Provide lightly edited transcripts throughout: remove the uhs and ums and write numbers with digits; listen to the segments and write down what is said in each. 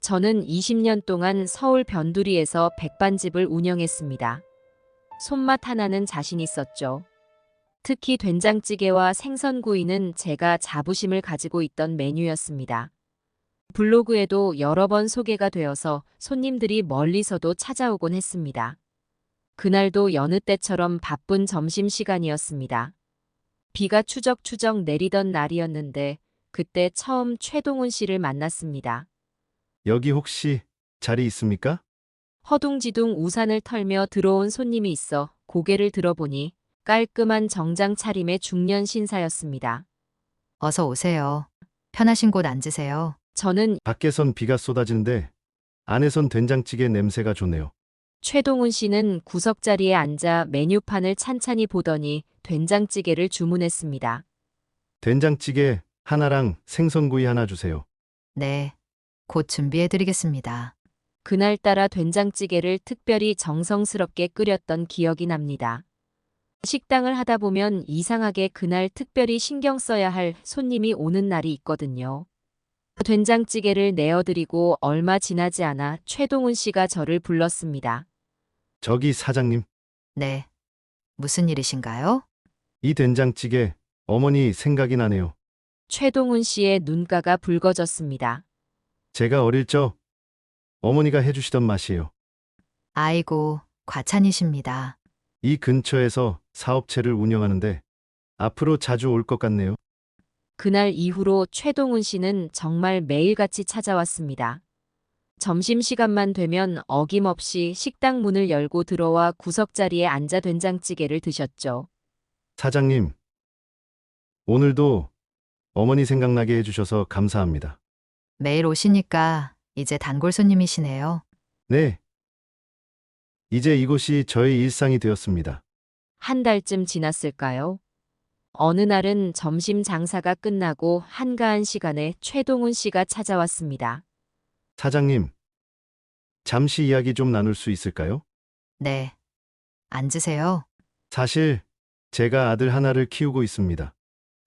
저는 20년 동안 서울 변두리에서 백반집을 운영했습니다. 손맛 하나는 자신 있었죠. 특히 된장찌개와 생선구이는 제가 자부심을 가지고 있던 메뉴였습니다. 블로그에도 여러 번 소개가 되어서 손님들이 멀리서도 찾아오곤 했습니다. 그날도 여느 때처럼 바쁜 점심시간이었습니다. 비가 추적추적 내리던 날이었는데 그때 처음 최동훈 씨를 만났습니다. 여기 혹시 자리 있습니까? 허둥지둥 우산을 털며 들어온 손님이 있어 고개를 들어보니 깔끔한 정장 차림의 중년 신사였습니다. 어서 오세요. 편하신 곳 앉으세요. 저는 밖에선 비가 쏟아지는데 안에선 된장찌개 냄새가 좋네요. 최동훈 씨는 구석자리에 앉아 메뉴판을 찬찬히 보더니 된장찌개를 주문했습니다. 된장찌개 하나랑 생선구이 하나 주세요. 네. 곧 준비해 드리겠습니다. 그날따라 된장찌개를 특별히 정성스럽게 끓였던 기억이 납니다. 식당을 하다 보면 이상하게 그날 특별히 신경 써야 할 손님이 오는 날이 있거든요. 된장찌개를 내어드리고 얼마 지나지 않아 최동훈 씨가 저를 불렀습니다. 저기 사장님, 네. 무슨 일이신가요? 이 된장찌개 어머니 생각이 나네요. 최동훈 씨의 눈가가 붉어졌습니다. 제가 어릴 적 어머니가 해주시던 맛이에요. 아이고, 과찬이십니다. 이 근처에서 사업체를 운영하는데 앞으로 자주 올 것 같네요. 그날 이후로 최동훈 씨는 정말 매일같이 찾아왔습니다. 점심시간만 되면 어김없이 식당 문을 열고 들어와 구석자리에 앉아 된장찌개를 드셨죠. 사장님, 오늘도 어머니 생각나게 해주셔서 감사합니다. 매일 오시니까 이제 단골 손님이시네요. 네. 이제 이곳이 저의 일상이 되었습니다. 한 달쯤 지났을까요? 어느 날은 점심 장사가 끝나고 한가한 시간에 최동훈 씨가 찾아왔습니다. 사장님, 잠시 이야기 좀 나눌 수 있을까요? 네. 앉으세요. 사실 제가 아들 하나를 키우고 있습니다.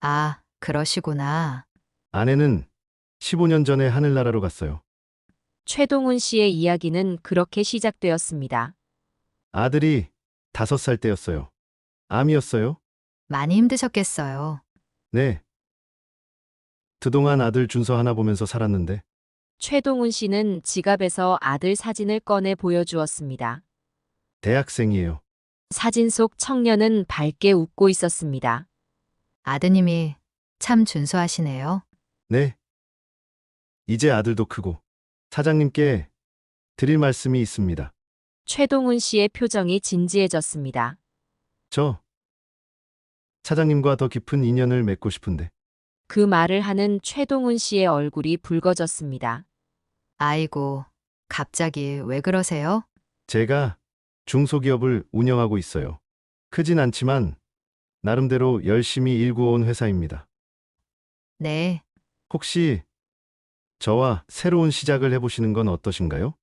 아, 그러시구나. 아내는 15년 전에 하늘나라로 갔어요. 최동훈 씨의 이야기는 그렇게 시작되었습니다. 아들이 5살 때였어요. 암이었어요? 많이 힘드셨겠어요. 네. 그동안 아들 준서 하나 보면서 살았는데 최동훈 씨는 지갑에서 아들 사진을 꺼내 보여주었습니다. 대학생이에요. 사진 속 청년은 밝게 웃고 있었습니다. 아드님이 참 준수하시네요. 네. 이제 아들도 크고 사장님께 드릴 말씀이 있습니다. 최동훈 씨의 표정이 진지해졌습니다. 저 사장님과 더 깊은 인연을 맺고 싶은데 그 말을 하는 최동훈 씨의 얼굴이 붉어졌습니다. 아이고, 갑자기 왜 그러세요? 제가 중소기업을 운영하고 있어요. 크진 않지만 나름대로 열심히 일구어온 회사입니다. 네. 혹시 저와 새로운 시작을 해보시는 건 어떠신가요?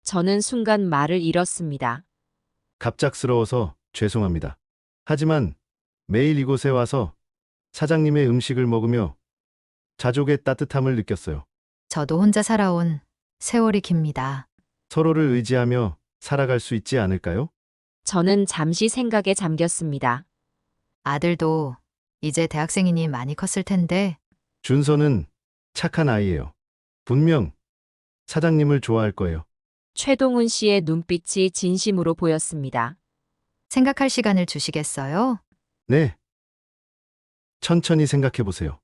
저는 순간 말을 잃었습니다. 갑작스러워서 죄송합니다. 하지만 매일 이곳에 와서 사장님의 음식을 먹으며 가족의 따뜻함을 느꼈어요. 저도 혼자 살아온 세월이 깁니다. 서로를 의지하며 살아갈 수 있지 않을까요? 저는 잠시 생각에 잠겼습니다. 아들도 이제 대학생이니 많이 컸을 텐데 준서는 착한 아이예요. 분명 사장님을 좋아할 거예요. 최동훈 씨의 눈빛이 진심으로 보였습니다. 생각할 시간을 주시겠어요? 네. 천천히 생각해 보세요.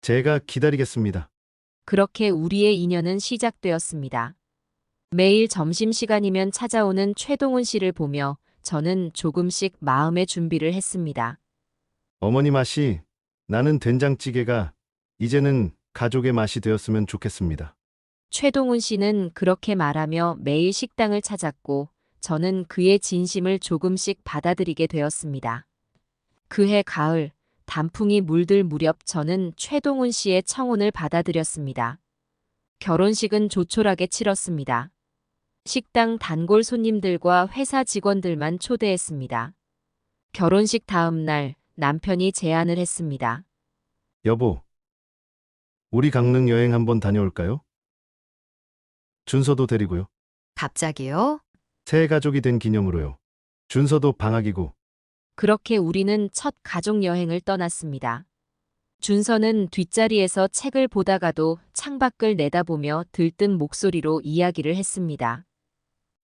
제가 기다리겠습니다. 그렇게 우리의 인연은 시작되었습니다. 매일 점심시간이면 찾아오는 최동훈 씨를 보며 저는 조금씩 마음의 준비를 했습니다. 어머니 맛이 나는 된장찌개가 이제는 가족의 맛이 되었으면 좋겠습니다. 최동훈 씨는 그렇게 말하며 매일 식당을 찾았고 저는 그의 진심을 조금씩 받아들이게 되었습니다. 그해 가을, 단풍이 물들 무렵 저는 최동훈 씨의 청혼을 받아들였습니다. 결혼식은 조촐하게 치렀습니다. 식당 단골 손님들과 회사 직원들만 초대했습니다. 결혼식 다음 날 남편이 제안을 했습니다. 여보, 우리 강릉 여행 한번 다녀올까요? 준서도 데리고요. 갑자기요? 새 가족이 된 기념으로요. 준서도 방학이고. 그렇게 우리는 첫 가족 여행을 떠났습니다. 준서는 뒷자리에서 책을 보다가도 창밖을 내다보며 들뜬 목소리로 이야기를 했습니다.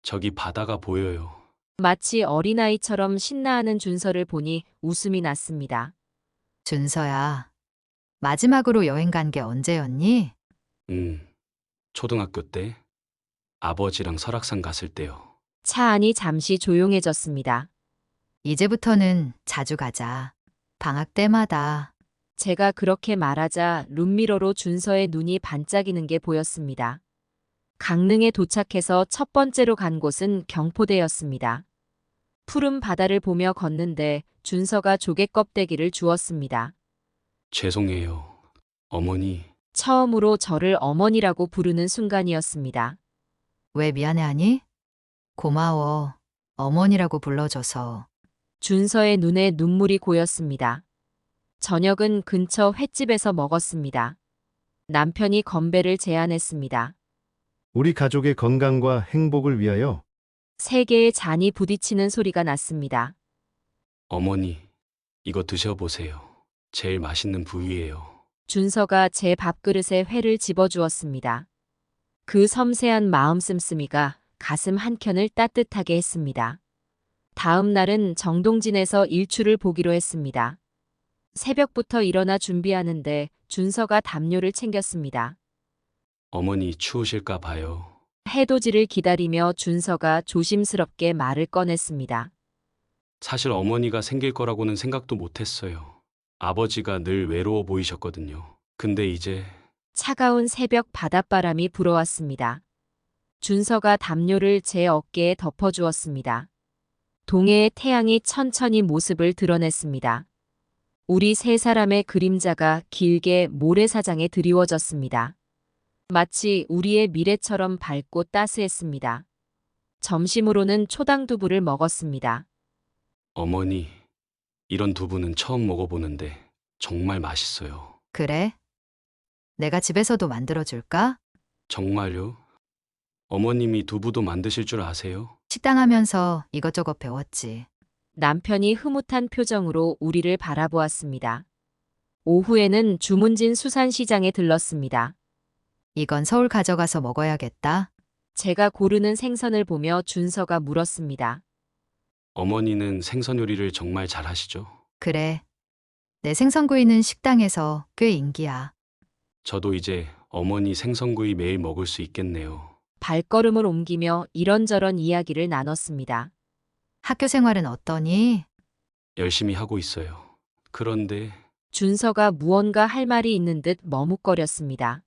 저기 바다가 보여요. 마치 어린아이처럼 신나하는 준서를 보니 웃음이 났습니다. 준서야, 마지막으로 여행 간 게 언제였니? 초등학교 때 아버지랑 설악산 갔을 때요. 차 안이 잠시 조용해졌습니다. 이제부터는 자주 가자. 방학 때마다. 제가 그렇게 말하자 룸미러로 준서의 눈이 반짝이는 게 보였습니다. 강릉에 도착해서 첫 번째로 간 곳은 경포대였습니다. 푸른 바다를 보며 걷는데 준서가 조개 껍데기를 주었습니다. 죄송해요. 어머니, 처음으로 저를 어머니라고 부르는 순간이었습니다. 왜 미안해하니? 고마워. 어머니라고 불러줘서. 준서의 눈에 눈물이 고였습니다. 저녁은 근처 횟집에서 먹었습니다. 남편이 건배를 제안했습니다. 우리 가족의 건강과 행복을 위하여. 세 개의 잔이 부딪히는 소리가 났습니다. 어머니, 이거 드셔보세요. 제일 맛있는 부위예요. 준서가 제 밥그릇에 회를 집어주었습니다. 그 섬세한 마음 씀씀이가 가슴 한켠을 따뜻하게 했습니다. 다음 날은 정동진에서 일출을 보기로 했습니다. 새벽부터 일어나 준비하는데 준서가 담요를 챙겼습니다. 어머니 추우실까 봐요. 해돋이를 기다리며 준서가 조심스럽게 말을 꺼냈습니다. 사실 어머니가 생길 거라고는 생각도 못했어요. 아버지가 늘 외로워 보이셨거든요. 근데 이제 차가운 새벽 바닷바람이 불어왔습니다. 준서가 담요를 제 어깨에 덮어주었습니다. 동해의 태양이 천천히 모습을 드러냈습니다. 우리 세 사람의 그림자가 길게 모래사장에 드리워졌습니다. 마치 우리의 미래처럼 밝고 따스했습니다. 점심으로는 초당두부를 먹었습니다. 어머니, 이런 두부는 처음 먹어보는데 정말 맛있어요. 그래? 내가 집에서도 만들어줄까? 정말요? 어머님이 두부도 만드실 줄 아세요? 식당 하면서 이것저것 배웠지. 남편이 흐뭇한 표정으로 우리를 바라보았습니다. 오후에는 주문진 수산시장에 들렀습니다. 이건 서울 가져가서 먹어야겠다. 제가 고르는 생선을 보며 준서가 물었습니다. 어머니는 생선 요리를 정말 잘하시죠? 그래. 내 생선구이는 식당에서 꽤 인기야. 저도 이제 어머니 생선구이 매일 먹을 수 있겠네요. 발걸음을 옮기며 이런저런 이야기를 나눴습니다. 학교 생활은 어떠니? 열심히 하고 있어요. 그런데 준서가 무언가 할 말이 있는 듯 머뭇거렸습니다.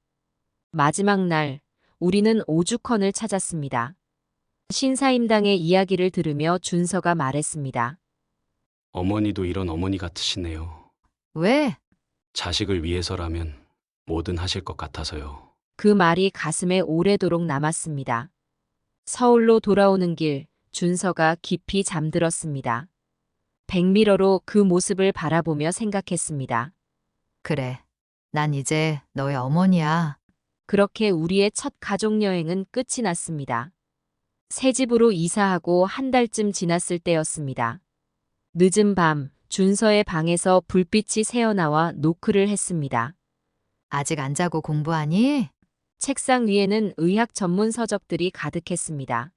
마지막 날, 우리는 오죽헌을 찾았습니다. 신사임당의 이야기를 들으며 준서가 말했습니다. 어머니도 이런 어머니 같으시네요. 왜? 자식을 위해서라면 뭐든 하실 것 같아서요. 그 말이 가슴에 오래도록 남았습니다. 서울로 돌아오는 길, 준서가 깊이 잠들었습니다. 백미러로 그 모습을 바라보며 생각했습니다. 그래. 난 이제 너의 어머니야. 그렇게 우리의 첫 가족여행은 끝이 났습니다. 새 집으로 이사하고 한 달쯤 지났을 때였습니다. 늦은 밤, 준서의 방에서 불빛이 새어나와 노크를 했습니다. 아직 안 자고 공부하니? 책상 위에는 의학 전문 서적들이 가득했습니다.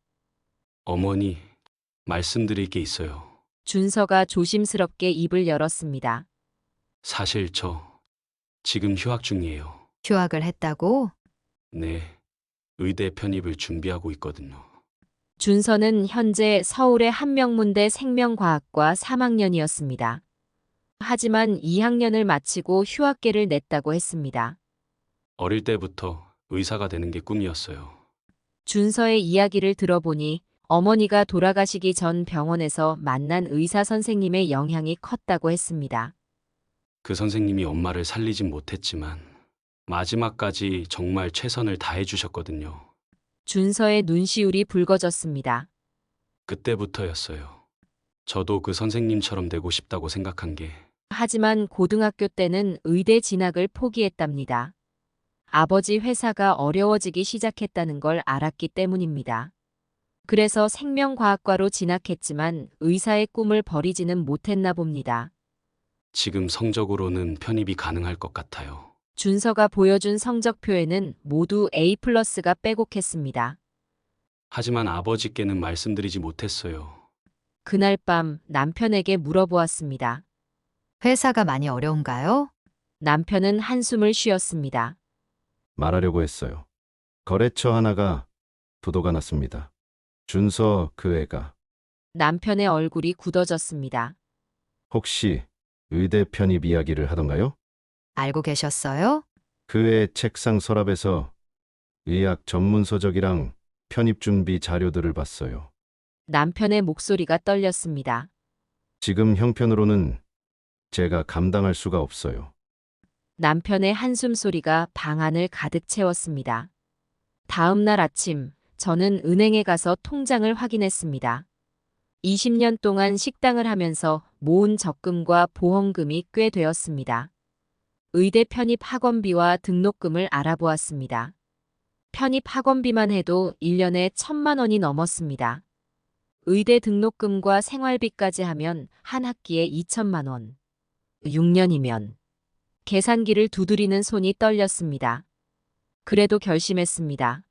어머니, 말씀드릴 게 있어요. 준서가 조심스럽게 입을 열었습니다. 사실 저 지금 휴학 중이에요. 휴학을 했다고? 네, 의대 편입을 준비하고 있거든요. 준서는 현재 서울의 한명문대 생명과학과 3학년이었습니다. 하지만 2학년을 마치고 휴학계를 냈다고 했습니다. 어릴 때부터 의사가 되는 게 꿈이었어요. 준서의 이야기를 들어보니 어머니가 돌아가시기 전 병원에서 만난 의사 선생님의 영향이 컸다고 했습니다. 그 선생님이 엄마를 살리진 못했지만 마지막까지 정말 최선을 다해 주셨거든요. 준서의 눈시울이 붉어졌습니다. 그때부터였어요. 저도 그 선생님처럼 되고 싶다고 생각한 게 하지만 고등학교 때는 의대 진학을 포기했답니다. 아버지 회사가 어려워지기 시작했다는 걸 알았기 때문입니다. 그래서 생명과학과로 진학했지만 의사의 꿈을 버리지는 못했나 봅니다. 지금 성적으로는 편입이 가능할 것 같아요. 준서가 보여준 성적표에는 모두 A+가 빼곡했습니다. 하지만 아버지께는 말씀드리지 못했어요. 그날 밤 남편에게 물어보았습니다. 회사가 많이 어려운가요? 남편은 한숨을 쉬었습니다. 말하려고 했어요. 거래처 하나가 부도가 났습니다. 준서 그 애가 남편의 얼굴이 굳어졌습니다. 혹시 의대 편입 이야기를 하던가요? 알고 계셨어요? 그 애 책상 서랍에서 의학 전문 서적이랑 편입 준비 자료들을 봤어요. 남편의 목소리가 떨렸습니다. 지금 형편으로는 제가 감당할 수가 없어요. 남편의 한숨 소리가 방 안을 가득 채웠습니다. 다음 날 아침, 저는 은행에 가서 통장을 확인했습니다. 20년 동안 식당을 하면서 모은 적금과 보험금이 꽤 되었습니다. 의대 편입 학원비와 등록금을 알아보았습니다. 편입 학원비만 해도 1년에 1,000만 원이 넘었습니다. 의대 등록금과 생활비까지 하면 한 학기에 2천만 원. 6년이면 계산기를 두드리는 손이 떨렸습니다. 그래도 결심했습니다.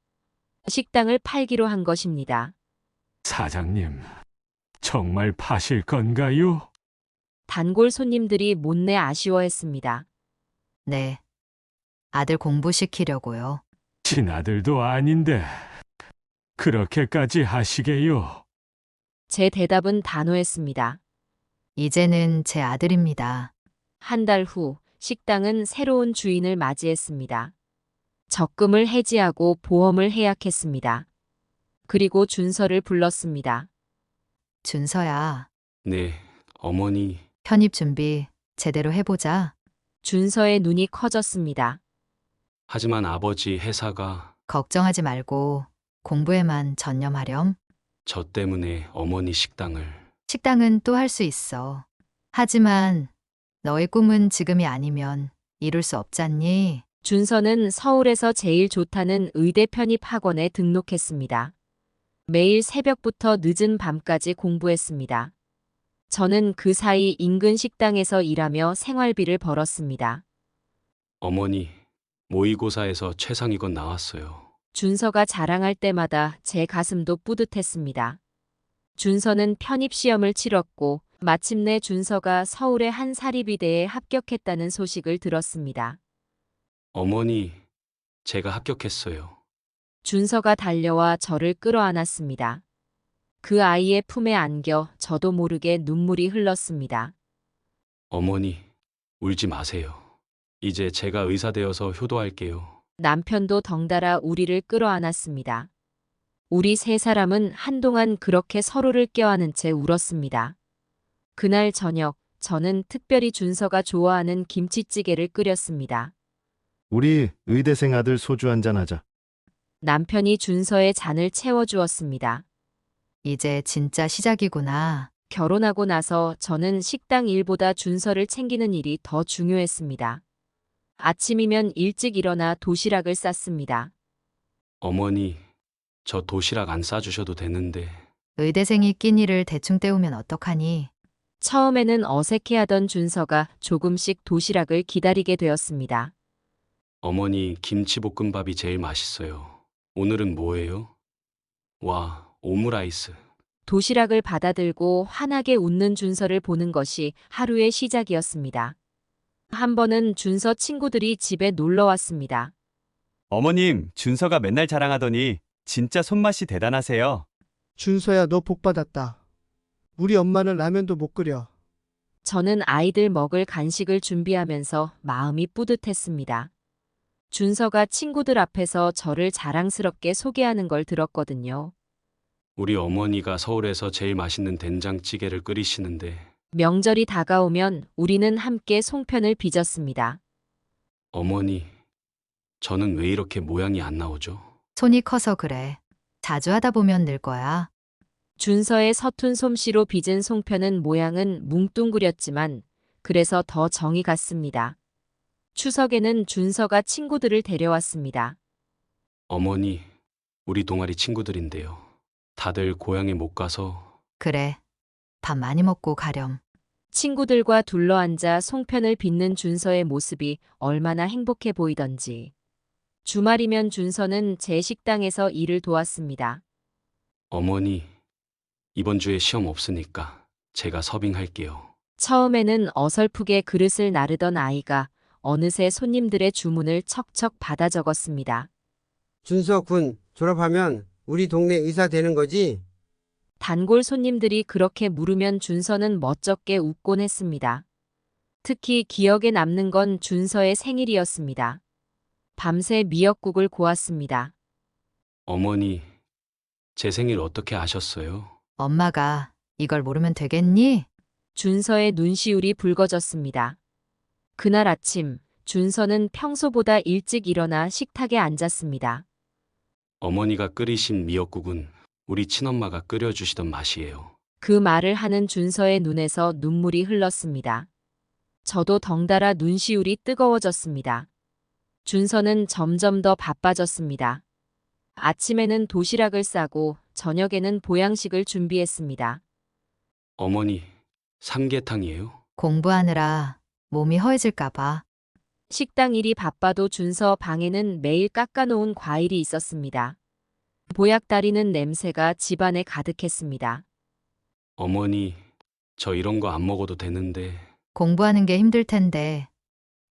식당을 팔기로 한 것입니다. 사장님, 정말 파실 건가요? 단골 손님들이 못내 아쉬워했습니다. 네. 아들 공부시키려고요. 친아들도 아닌데 그렇게까지 하시게요? 제 대답은 단호했습니다. 이제는 제 아들입니다. 한 달 후 식당은 새로운 주인을 맞이했습니다. 적금을 해지하고 보험을 해약했습니다. 그리고 준서를 불렀습니다. 준서야, 네, 어머니. 편입 준비 제대로 해보자. 준서의 눈이 커졌습니다. 하지만 아버지 회사가 걱정하지 말고 공부에만 전념하렴. 저 때문에 어머니 식당을. 식당은 또 할 수 있어. 하지만 너의 꿈은 지금이 아니면 이룰 수 없잖니? 준서는 서울에서 제일 좋다는 의대 편입 학원에 등록했습니다. 매일 새벽부터 늦은 밤까지 공부했습니다. 저는 그 사이 인근 식당에서 일하며 생활비를 벌었습니다. 어머니, 모의고사에서 최상위권 나왔어요. 준서가 자랑할 때마다 제 가슴도 뿌듯했습니다. 준서는 편입시험을 치렀고 마침내 준서가 서울의 한 사립의대에 합격했다는 소식을 들었습니다. 어머니, 제가 합격했어요. 준서가 달려와 저를 끌어안았습니다. 그 아이의 품에 안겨 저도 모르게 눈물이 흘렀습니다. 어머니, 울지 마세요. 이제 제가 의사 되어서 효도할게요. 남편도 덩달아 우리를 끌어안았습니다. 우리 세 사람은 한동안 그렇게 서로를 껴안은 채 울었습니다. 그날 저녁, 저는 특별히 준서가 좋아하는 김치찌개를 끓였습니다. 우리 의대생 아들 소주 한잔 하자. 남편이 준서의 잔을 채워주었습니다. 이제 진짜 시작이구나. 결혼하고 나서 저는 식당 일보다 준서를 챙기는 일이 더 중요했습니다. 아침이면 일찍 일어나 도시락을 쌌습니다. 어머니, 저 도시락 안 싸주셔도 되는데. 의대생이 끼니를 대충 때우면 어떡하니? 처음에는 어색해하던 준서가 조금씩 도시락을 기다리게 되었습니다. 어머니, 김치볶음밥이 제일 맛있어요. 오늘은 뭐예요? 와, 오므라이스. 도시락을 받아들고 환하게 웃는 준서를 보는 것이 하루의 시작이었습니다. 한 번은 준서 친구들이 집에 놀러 왔습니다. 어머님, 준서가 맨날 자랑하더니 진짜 손맛이 대단하세요. 준서야, 너 복 받았다. 우리 엄마는 라면도 못 끓여. 저는 아이들 먹을 간식을 준비하면서 마음이 뿌듯했습니다. 준서가 친구들 앞에서 저를 자랑스럽게 소개하는 걸 들었거든요. 우리 어머니가 서울에서 제일 맛있는 된장찌개를 끓이시는데. 명절이 다가오면 우리는 함께 송편을 빚었습니다. 어머니, 저는 왜 이렇게 모양이 안 나오죠? 손이 커서 그래. 자주 하다 보면 늘 거야. 준서의 서툰 솜씨로 빚은 송편은 모양은 뭉뚱그렸지만 그래서 더 정이 갔습니다. 추석에는 준서가 친구들을 데려왔습니다. 어머니, 우리 동아리 친구들인데요. 다들 고향에 못 가서 그래. 밥 많이 먹고 가렴. 친구들과 둘러앉아 송편을 빚는 준서의 모습이 얼마나 행복해 보이던지. 주말이면 준서는 제 식당에서 일을 도왔습니다. 어머니, 이번 주에 시험 없으니까 제가 서빙할게요. 처음에는 어설프게 그릇을 나르던 아이가 어느새 손님들의 주문을 척척 받아 적었습니다. 준서 군 졸업하면 우리 동네 의사 되는 거지? 단골 손님들이 그렇게 물으면 준서는 멋쩍게 웃곤 했습니다. 특히 기억에 남는 건 준서의 생일이었습니다. 밤새 미역국을 고았습니다. 어머니, 제 생일 어떻게 아셨어요? 엄마가 이걸 모르면 되겠니? 준서의 눈시울이 붉어졌습니다. 그날 아침, 준서는 평소보다 일찍 일어나 식탁에 앉았습니다. 어머니가 끓이신 미역국은 우리 친엄마가 끓여주시던 맛이에요. 그 말을 하는 준서의 눈에서 눈물이 흘렀습니다. 저도 덩달아 눈시울이 뜨거워졌습니다. 준서는 점점 더 바빠졌습니다. 아침에는 도시락을 싸고 저녁에는 보양식을 준비했습니다. 어머니, 삼계탕이에요? 공부하느라 몸이 허해질까봐. 식당 일이 바빠도 준서 방에는 매일 깎아놓은 과일이 있었습니다. 보약 다리는 냄새가 집안에 가득했습니다. 어머니, 저 이런 거 안 먹어도 되는데. 공부하는 게 힘들 텐데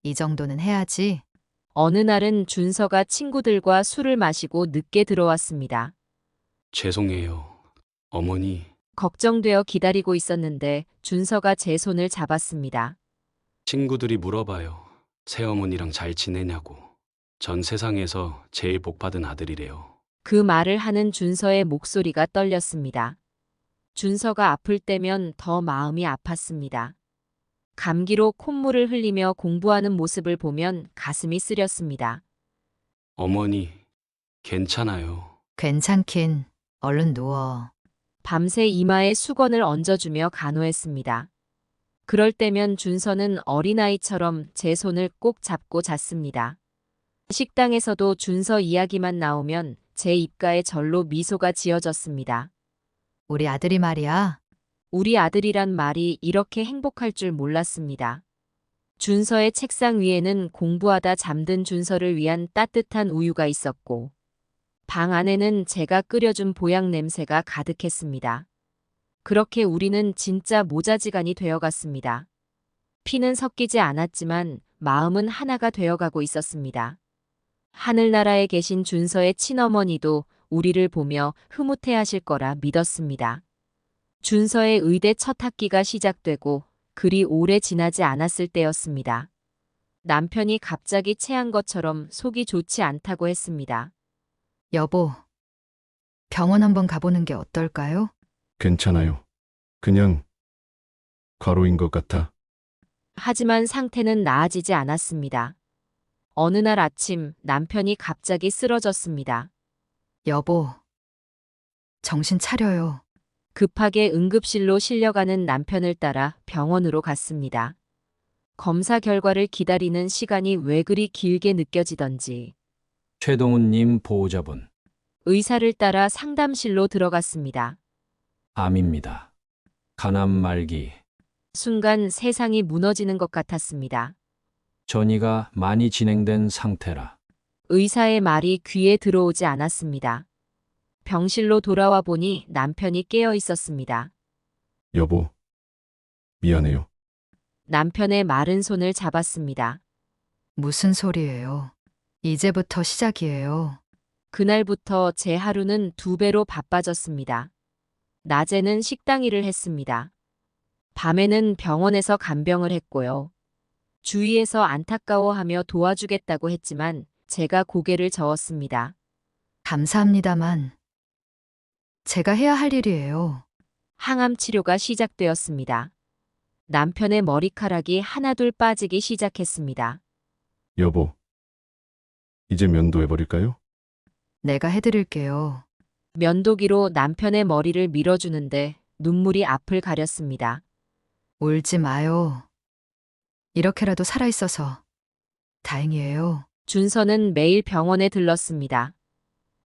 이 정도는 해야지. 어느 날은 준서가 친구들과 술을 마시고 늦게 들어왔습니다. 죄송해요. 어머니, 걱정되어 기다리고 있었는데 준서가 제 손을 잡았습니다. 친구들이 물어봐요. 새어머니랑 잘 지내냐고. 전 세상에서 제일 복받은 아들이래요. 그 말을 하는 준서의 목소리가 떨렸습니다. 준서가 아플 때면 더 마음이 아팠습니다. 감기로 콧물을 흘리며 공부하는 모습을 보면 가슴이 쓰렸습니다. 어머니, 괜찮아요. 괜찮긴. 얼른 누워. 밤새 이마에 수건을 얹어주며 간호했습니다. 그럴 때면 준서는 어린아이처럼 제 손을 꼭 잡고 잤습니다. 식당에서도 준서 이야기만 나오면 제 입가에 절로 미소가 지어졌습니다. 우리 아들이 말이야. 우리 아들이란 말이 이렇게 행복할 줄 몰랐습니다. 준서의 책상 위에는 공부하다 잠든 준서를 위한 따뜻한 우유가 있었고, 방 안에는 제가 끓여준 보약 냄새가 가득했습니다. 그렇게 우리는 진짜 모자지간이 되어갔습니다. 피는 섞이지 않았지만 마음은 하나가 되어가고 있었습니다. 하늘나라에 계신 준서의 친어머니도 우리를 보며 흐뭇해하실 거라 믿었습니다. 준서의 의대 첫 학기가 시작되고 그리 오래 지나지 않았을 때였습니다. 남편이 갑자기 체한 것처럼 속이 좋지 않다고 했습니다. 여보, 병원 한번 가보는 게 어떨까요? 괜찮아요. 그냥 과로인 것 같아. 하지만 상태는 나아지지 않았습니다. 어느 날 아침 남편이 갑자기 쓰러졌습니다. 여보, 정신 차려요. 급하게 응급실로 실려가는 남편을 따라 병원으로 갔습니다. 검사 결과를 기다리는 시간이 왜 그리 길게 느껴지던지 최동훈님 보호자분, 의사를 따라 상담실로 들어갔습니다. 암입니다. 간암 말기, 순간 세상이 무너지는 것 같았습니다. 전이가 많이 진행된 상태라. 의사의 말이 귀에 들어오지 않았습니다. 병실로 돌아와 보니 남편이 깨어 있었습니다. 여보, 미안해요. 남편의 마른 손을 잡았습니다. 무슨 소리예요? 이제부터 시작이에요. 그날부터 제 하루는 2배로 바빠졌습니다. 낮에는 식당 일을 했습니다. 밤에는 병원에서 간병을 했고요. 주위에서 안타까워하며 도와주겠다고 했지만 제가 고개를 저었습니다. 감사합니다만 제가 해야 할 일이에요. 항암 치료가 시작되었습니다. 남편의 머리카락이 하나둘 빠지기 시작했습니다. 여보, 이제 면도해버릴까요? 내가 해드릴게요. 면도기로 남편의 머리를 밀어주는데 눈물이 앞을 가렸습니다. 울지 마요. 이렇게라도 살아있어서 다행이에요. 준서는 매일 병원에 들렀습니다.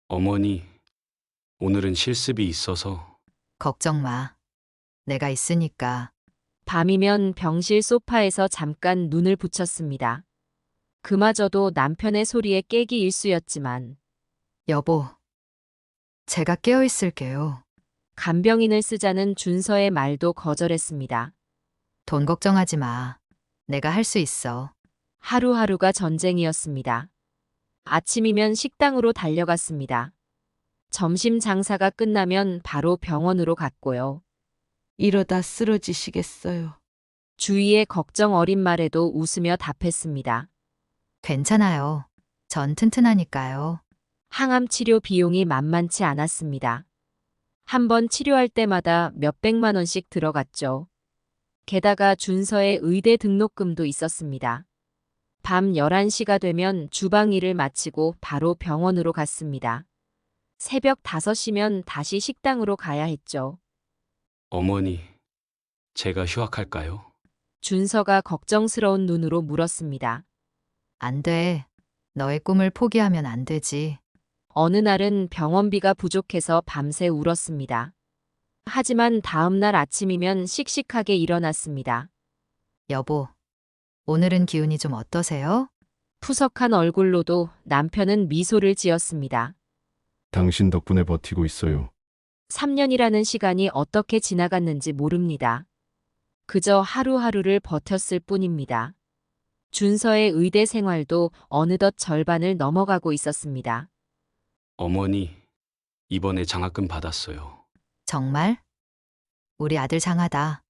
어머니, 오늘은 실습이 있어서 걱정 마. 내가 있으니까. 밤이면 병실 소파에서 잠깐 눈을 붙였습니다. 그마저도 남편의 소리에 깨기 일쑤였지만 여보, 제가 깨어 있을게요. 간병인을 쓰자는 준서의 말도 거절했습니다. 돈 걱정하지 마. 내가 할 수 있어. 하루하루가 전쟁이었습니다. 아침이면 식당으로 달려갔습니다. 점심 장사가 끝나면 바로 병원으로 갔고요. 이러다 쓰러지시겠어요. 주위의 걱정 어린 말에도 웃으며 답했습니다. 괜찮아요. 전 튼튼하니까요. 항암 치료 비용이 만만치 않았습니다. 한 번 치료할 때마다 몇백만 원씩 들어갔죠. 게다가 준서의 의대 등록금도 있었습니다. 밤 11시가 되면 주방 일을 마치고 바로 병원으로 갔습니다. 새벽 5시면 다시 식당으로 가야 했죠. 어머니, 제가 휴학할까요? 준서가 걱정스러운 눈으로 물었습니다. 안 돼. 너의 꿈을 포기하면 안 되지. 어느 날은 병원비가 부족해서 밤새 울었습니다. 하지만 다음 날 아침이면 씩씩하게 일어났습니다. 여보, 오늘은 기운이 좀 어떠세요? 푸석한 얼굴로도 남편은 미소를 지었습니다. 당신 덕분에 버티고 있어요. 3년이라는 시간이 어떻게 지나갔는지 모릅니다. 그저 하루하루를 버텼을 뿐입니다. 준서의 의대 생활도 어느덧 절반을 넘어가고 있었습니다. 어머니, 이번에 장학금 받았어요. 정말? 우리 아들 장하다.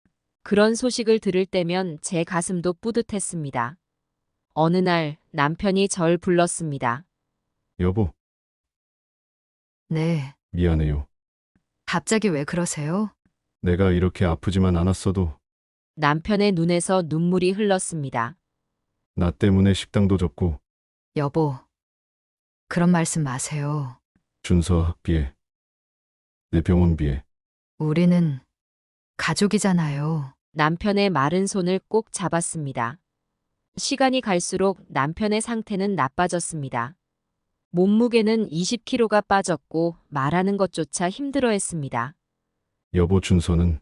그런 소식을 들을 때면 제 가슴도 뿌듯했습니다. 어느 날 남편이 절 불렀습니다. 여보, 네. 미안해요. 갑자기 왜 그러세요? 내가 이렇게 아프지만 않았어도 남편의 눈에서 눈물이 흘렀습니다. 나 때문에 식당도 접고 여보, 그런 말씀 마세요. 준서 학비에 내 병원비에 우리는 가족이잖아요. 남편의 마른 손을 꼭 잡았습니다. 시간이 갈수록 남편의 상태는 나빠졌습니다. 몸무게는 20kg가 빠졌고 말하는 것조차 힘들어했습니다. 여보 준서는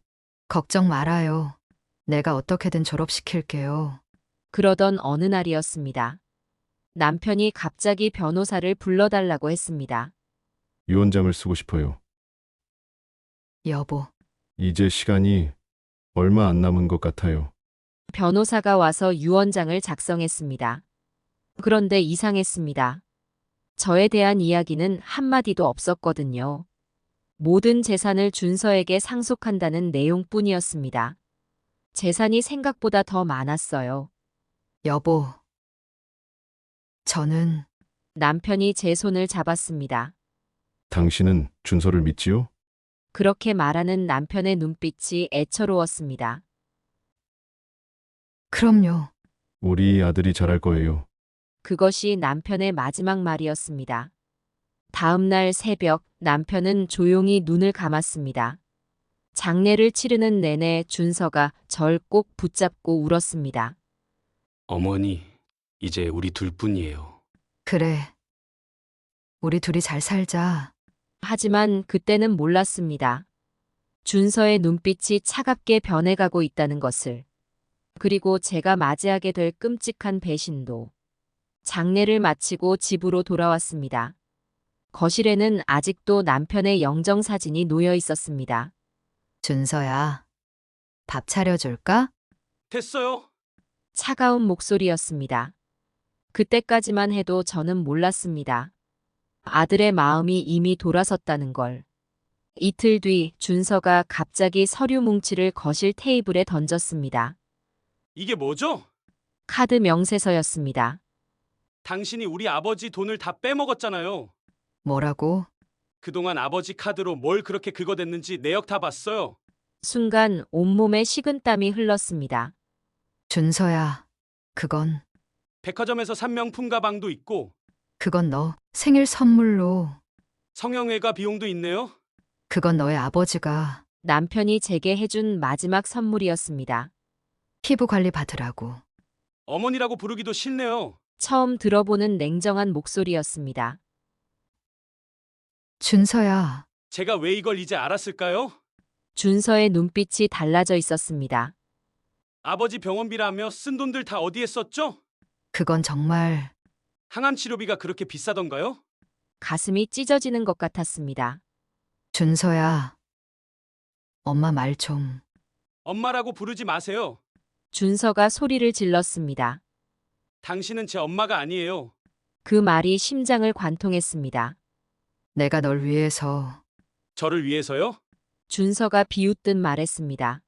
걱정 말아요. 내가 어떻게든 졸업시킬게요. 그러던 어느 날이었습니다. 남편이 갑자기 변호사를 불러달라고 했습니다. 유언장을 쓰고 싶어요. 여보, 이제 시간이 얼마 안 남은 것 같아요. 변호사가 와서 유언장을 작성했습니다. 그런데 이상했습니다. 저에 대한 이야기는 한마디도 없었거든요. 모든 재산을 준서에게 상속한다는 내용뿐이었습니다. 재산이 생각보다 더 많았어요. 여보. 저는 남편이 제 손을 잡았습니다. 당신은 준서를 믿지요? 그렇게 말하는 남편의 눈빛이 애처로웠습니다. 그럼요. 우리 아들이 잘할 거예요. 그것이 남편의 마지막 말이었습니다. 다음 날 새벽 남편은 조용히 눈을 감았습니다. 장례를 치르는 내내 준서가 절 꼭 붙잡고 울었습니다. 어머니, 이제 우리 둘뿐이에요. 그래. 우리 둘이 잘 살자. 하지만 그때는 몰랐습니다. 준서의 눈빛이 차갑게 변해가고 있다는 것을. 그리고 제가 맞이하게 될 끔찍한 배신도. 장례를 마치고 집으로 돌아왔습니다. 거실에는 아직도 남편의 영정사진이 놓여 있었습니다. 준서야, 밥 차려줄까? 됐어요. 차가운 목소리였습니다. 그때까지만 해도 저는 몰랐습니다. 아들의 마음이 이미 돌아섰다는 걸. 이틀 뒤 준서가 갑자기 서류 뭉치를 거실 테이블에 던졌습니다. 이게 뭐죠? 카드 명세서였습니다. 당신이 우리 아버지 돈을 다 빼먹었잖아요. 뭐라고? 그동안 아버지 카드로 뭘 그렇게 긁어댔는지 내역 다 봤어요. 순간 온몸에 식은땀이 흘렀습니다. 준서야, 그건 백화점에서 산 명품 가방도 있고 그건 너 생일 선물로. 성형외과 비용도 있네요. 그건 너의 아버지가 남편이 제게 해준 마지막 선물이었습니다. 피부 관리 받으라고. 어머니라고 부르기도 싫네요. 처음 들어보는 냉정한 목소리였습니다. 준서야, 제가 왜 이걸 이제 알았을까요? 준서의 눈빛이 달라져 있었습니다. 아버지 병원비라며 쓴 돈들 다 어디에 썼죠? 그건 정말 항암 치료비가 그렇게 비싸던가요? 가슴이 찢어지는 것 같았습니다. 준서야. 엄마 말 좀. 엄마라고 부르지 마세요. 준서가 소리를 질렀습니다. 당신은 제 엄마가 아니에요. 그 말이 심장을 관통했습니다. 내가 널 위해서 저를 위해서요? 준서가 비웃듯 말했습니다.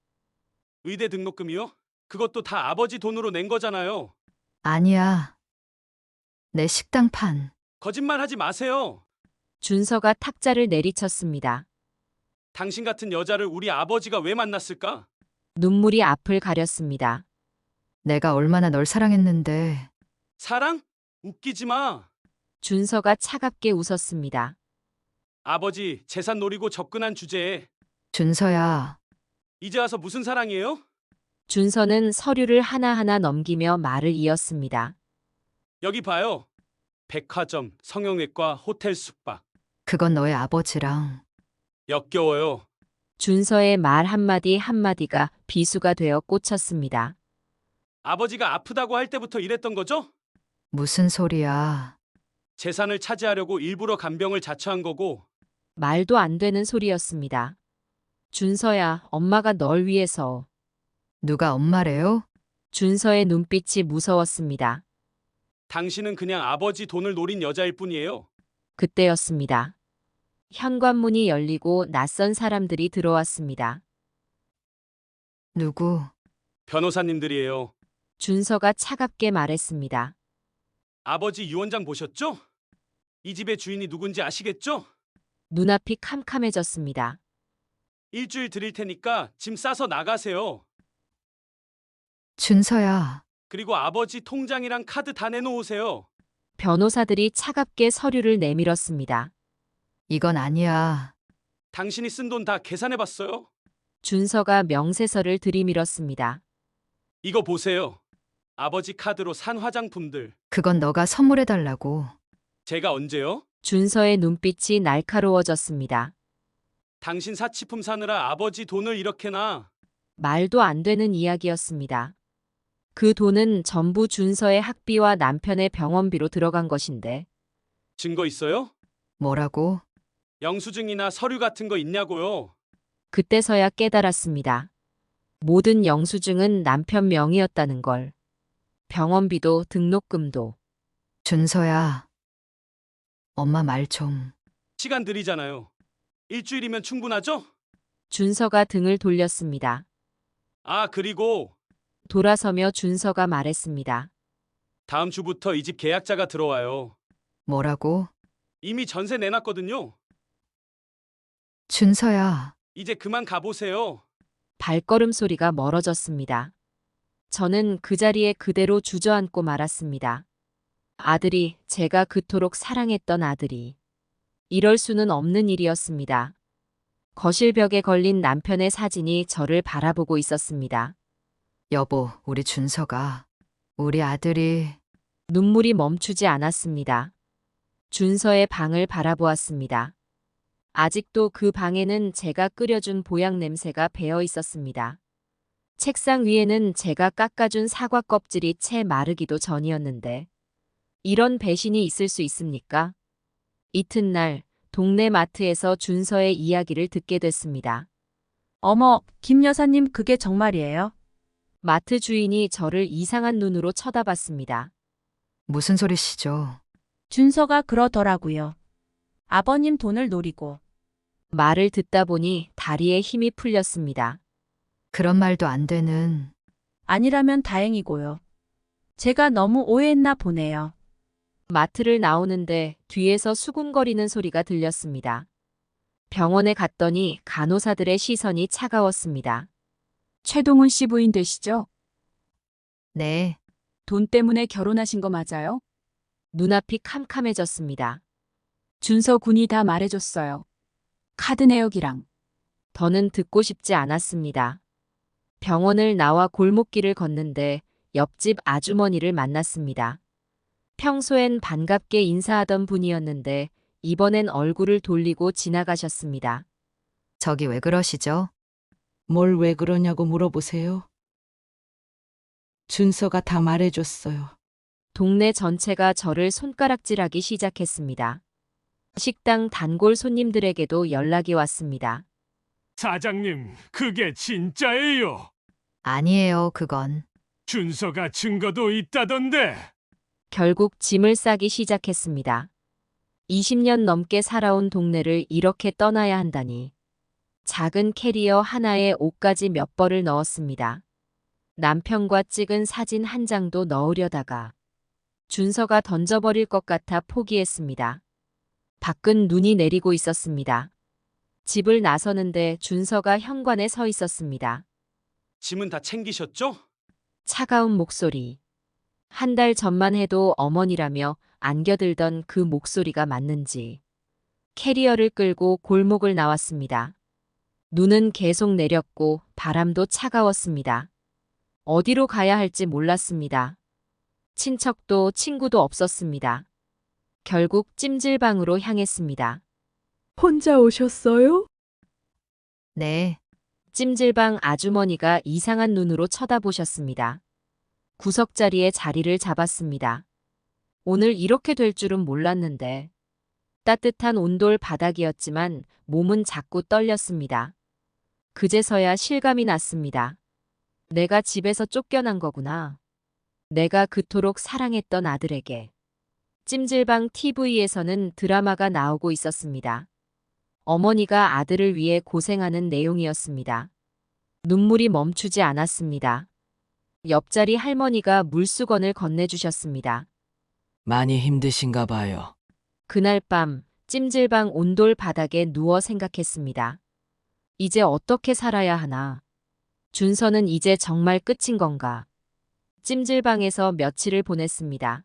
의대 등록금이요? 그것도 다 아버지 돈으로 낸 거잖아요. 아니야. 내 식당판. 거짓말 하지 마세요. 준서가 탁자를 내리쳤습니다. 당신 같은 여자를 우리 아버지가 왜 만났을까? 눈물이 앞을 가렸습니다. 내가 얼마나 널 사랑했는데. 사랑? 웃기지 마. 준서가 차갑게 웃었습니다. 아버지 재산 노리고 접근한 주제에 준서야. 이제 와서 무슨 사랑이에요? 준서는 서류를 하나하나 넘기며 말을 이었습니다. 여기 봐요. 백화점, 성형외과, 호텔 숙박. 그건 너의 아버지랑. 역겨워요. 준서의 말 한마디 한마디가 비수가 되어 꽂혔습니다. 아버지가 아프다고 할 때부터 이랬던 거죠? 무슨 소리야. 재산을 차지하려고 일부러 간병을 자처한 거고 말도 안 되는 소리였습니다. 준서야, 엄마가 널 위해서. 누가 엄마래요? 준서의 눈빛이 무서웠습니다. 당신은 그냥 아버지 돈을 노린 여자일 뿐이에요. 그때였습니다. 현관문이 열리고 낯선 사람들이 들어왔습니다. 누구? 변호사님들이에요. 준서가 차갑게 말했습니다. 아버지 유언장 보셨죠? 이 집의 주인이 누군지 아시겠죠? 눈앞이 캄캄해졌습니다. 일주일 드릴 테니까 짐 싸서 나가세요. 준서야. 그리고 아버지 통장이랑 카드 다 내놓으세요. 변호사들이 차갑게 서류를 내밀었습니다. 이건 아니야. 당신이 쓴 돈 다 계산해봤어요. 준서가 명세서를 들이밀었습니다. 이거 보세요. 아버지 카드로 산 화장품들. 그건 너가 선물해달라고. 제가 언제요? 준서의 눈빛이 날카로워졌습니다. 당신 사치품 사느라 아버지 돈을 이렇게나. 말도 안 되는 이야기였습니다. 그 돈은 전부 준서의 학비와 남편의 병원비로 들어간 것인데 증거 있어요? 뭐라고? 영수증이나 서류 같은 거 있냐고요? 그때서야 깨달았습니다. 모든 영수증은 남편 명의였다는 걸. 병원비도 등록금도. 준서야. 엄마 말 좀. 시간 들이잖아요. 일주일이면 충분하죠? 준서가 등을 돌렸습니다. 아, 그리고 돌아서며 준서가 말했습니다. 다음 주부터 이 집 계약자가 들어와요. 뭐라고? 이미 전세 내놨거든요. 준서야. 이제 그만 가보세요. 발걸음 소리가 멀어졌습니다. 저는 그 자리에 그대로 주저앉고 말았습니다. 아들이, 제가 그토록 사랑했던 아들이. 이럴 수는 없는 일이었습니다. 거실 벽에 걸린 남편의 사진이 저를 바라보고 있었습니다. 여보, 우리 준서가. 우리 아들이. 눈물이 멈추지 않았습니다. 준서의 방을 바라보았습니다. 아직도 그 방에는 제가 끓여준 보약 냄새가 배어 있었습니다. 책상 위에는 제가 깎아준 사과 껍질이 채 마르기도 전이었는데 이런 배신이 있을 수 있습니까? 이튿날 동네 마트에서 준서의 이야기를 듣게 됐습니다. 어머, 김 여사님 그게 정말이에요? 마트 주인이 저를 이상한 눈으로 쳐다봤습니다. 무슨 소리시죠? 준서가 그러더라고요. 아버님 돈을 노리고. 말을 듣다 보니 다리에 힘이 풀렸습니다. 그런 말도 안 되는. 아니라면 다행이고요. 제가 너무 오해했나 보네요. 마트를 나오는데 뒤에서 수군거리는 소리가 들렸습니다. 병원에 갔더니 간호사들의 시선이 차가웠습니다. 최동훈 씨 부인 되시죠? 네. 돈 때문에 결혼하신 거 맞아요? 눈앞이 캄캄해졌습니다. 준서 군이 다 말해줬어요. 카드 내역이랑. 더는 듣고 싶지 않았습니다. 병원을 나와 골목길을 걷는데 옆집 아주머니를 만났습니다. 평소엔 반갑게 인사하던 분이었는데 이번엔 얼굴을 돌리고 지나가셨습니다. 저기 왜 그러시죠? 뭘 왜 그러냐고 물어보세요. 준서가 다 말해줬어요. 동네 전체가 저를 손가락질하기 시작했습니다. 식당 단골 손님들에게도 연락이 왔습니다. 사장님, 그게 진짜예요. 아니에요, 그건. 준서가 증거도 있다던데. 결국 짐을 싸기 시작했습니다. 20년 넘게 살아온 동네를 이렇게 떠나야 한다니. 작은 캐리어 하나에 옷까지 몇 벌을 넣었습니다. 남편과 찍은 사진 한 장도 넣으려다가 준서가 던져버릴 것 같아 포기했습니다. 밖은 눈이 내리고 있었습니다. 집을 나서는데 준서가 현관에 서 있었습니다. 짐은 다 챙기셨죠? 차가운 목소리. 한 달 전만 해도 어머니라며 안겨들던 그 목소리가 맞는지 캐리어를 끌고 골목을 나왔습니다. 눈은 계속 내렸고 바람도 차가웠습니다. 어디로 가야 할지 몰랐습니다. 친척도 친구도 없었습니다. 결국 찜질방으로 향했습니다. 혼자 오셨어요? 네, 찜질방 아주머니가 이상한 눈으로 쳐다보셨습니다. 구석자리에 자리를 잡았습니다. 오늘 이렇게 될 줄은 몰랐는데. 따뜻한 온돌 바닥이었지만 몸은 자꾸 떨렸습니다. 그제서야 실감이 났습니다. 내가 집에서 쫓겨난 거구나. 내가 그토록 사랑했던 아들에게. 찜질방 TV에서는 드라마가 나오고 있었습니다. 어머니가 아들을 위해 고생하는 내용이었습니다. 눈물이 멈추지 않았습니다. 옆자리 할머니가 물수건을 건네주셨습니다. 많이 힘드신가 봐요. 그날 밤 찜질방 온돌 바닥에 누워 생각했습니다. 이제 어떻게 살아야 하나? 준서는 이제 정말 끝인 건가? 찜질방에서 며칠을 보냈습니다.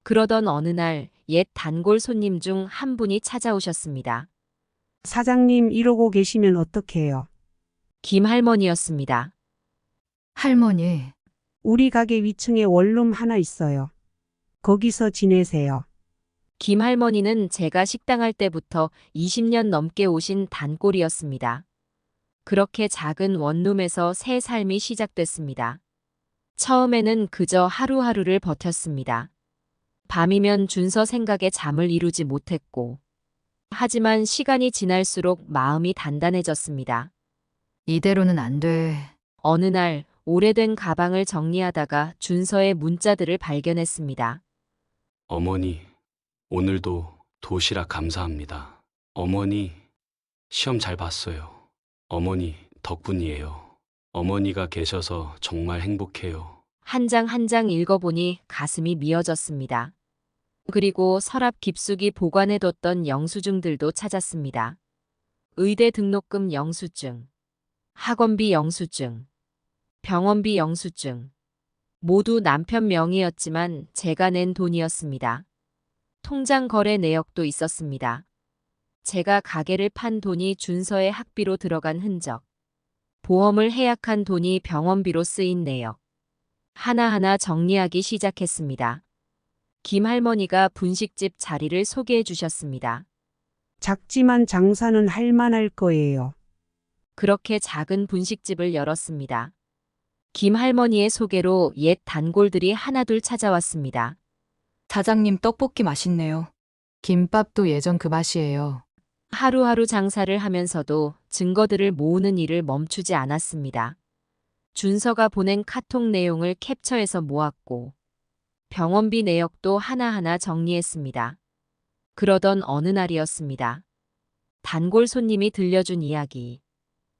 그러던 어느 날 옛 단골 손님 중 한 분이 찾아오셨습니다. 사장님 이러고 계시면 어떡해요? 김 할머니였습니다. 할머니. 우리 가게 위층에 원룸 하나 있어요. 거기서 지내세요. 김 할머니는 제가 식당할 때부터 20년 넘게 오신 단골이었습니다. 그렇게 작은 원룸에서 새 삶이 시작됐습니다. 처음에는 그저 하루하루를 버텼습니다. 밤이면 준서 생각에 잠을 이루지 못했고, 하지만 시간이 지날수록 마음이 단단해졌습니다. 이대로는 안 돼. 어느 날 오래된 가방을 정리하다가 준서의 문자들을 발견했습니다. 어머니, 오늘도 도시락 감사합니다. 어머니, 시험 잘 봤어요. 어머니, 덕분이에요. 어머니가 계셔서 정말 행복해요. 한 장 한 장 읽어보니 가슴이 미어졌습니다. 그리고 서랍 깊숙이 보관해뒀던 영수증들도 찾았습니다. 의대 등록금 영수증, 학원비 영수증, 병원비 영수증. 모두 남편 명의였지만 제가 낸 돈이었습니다. 통장 거래 내역도 있었습니다. 제가 가게를 판 돈이 준서의 학비로 들어간 흔적. 보험을 해약한 돈이 병원비로 쓰인 내역. 하나하나 정리하기 시작했습니다. 김 할머니가 분식집 자리를 소개해 주셨습니다. 작지만 장사는 할 만할 거예요. 그렇게 작은 분식집을 열었습니다. 김 할머니의 소개로 옛 단골들이 하나둘 찾아왔습니다. 사장님 떡볶이 맛있네요. 김밥도 예전 그 맛이에요. 하루하루 장사를 하면서도 증거들을 모으는 일을 멈추지 않았습니다. 준서가 보낸 카톡 내용을 캡처해서 모았고 병원비 내역도 하나하나 정리했습니다. 그러던 어느 날이었습니다. 단골 손님이 들려준 이야기.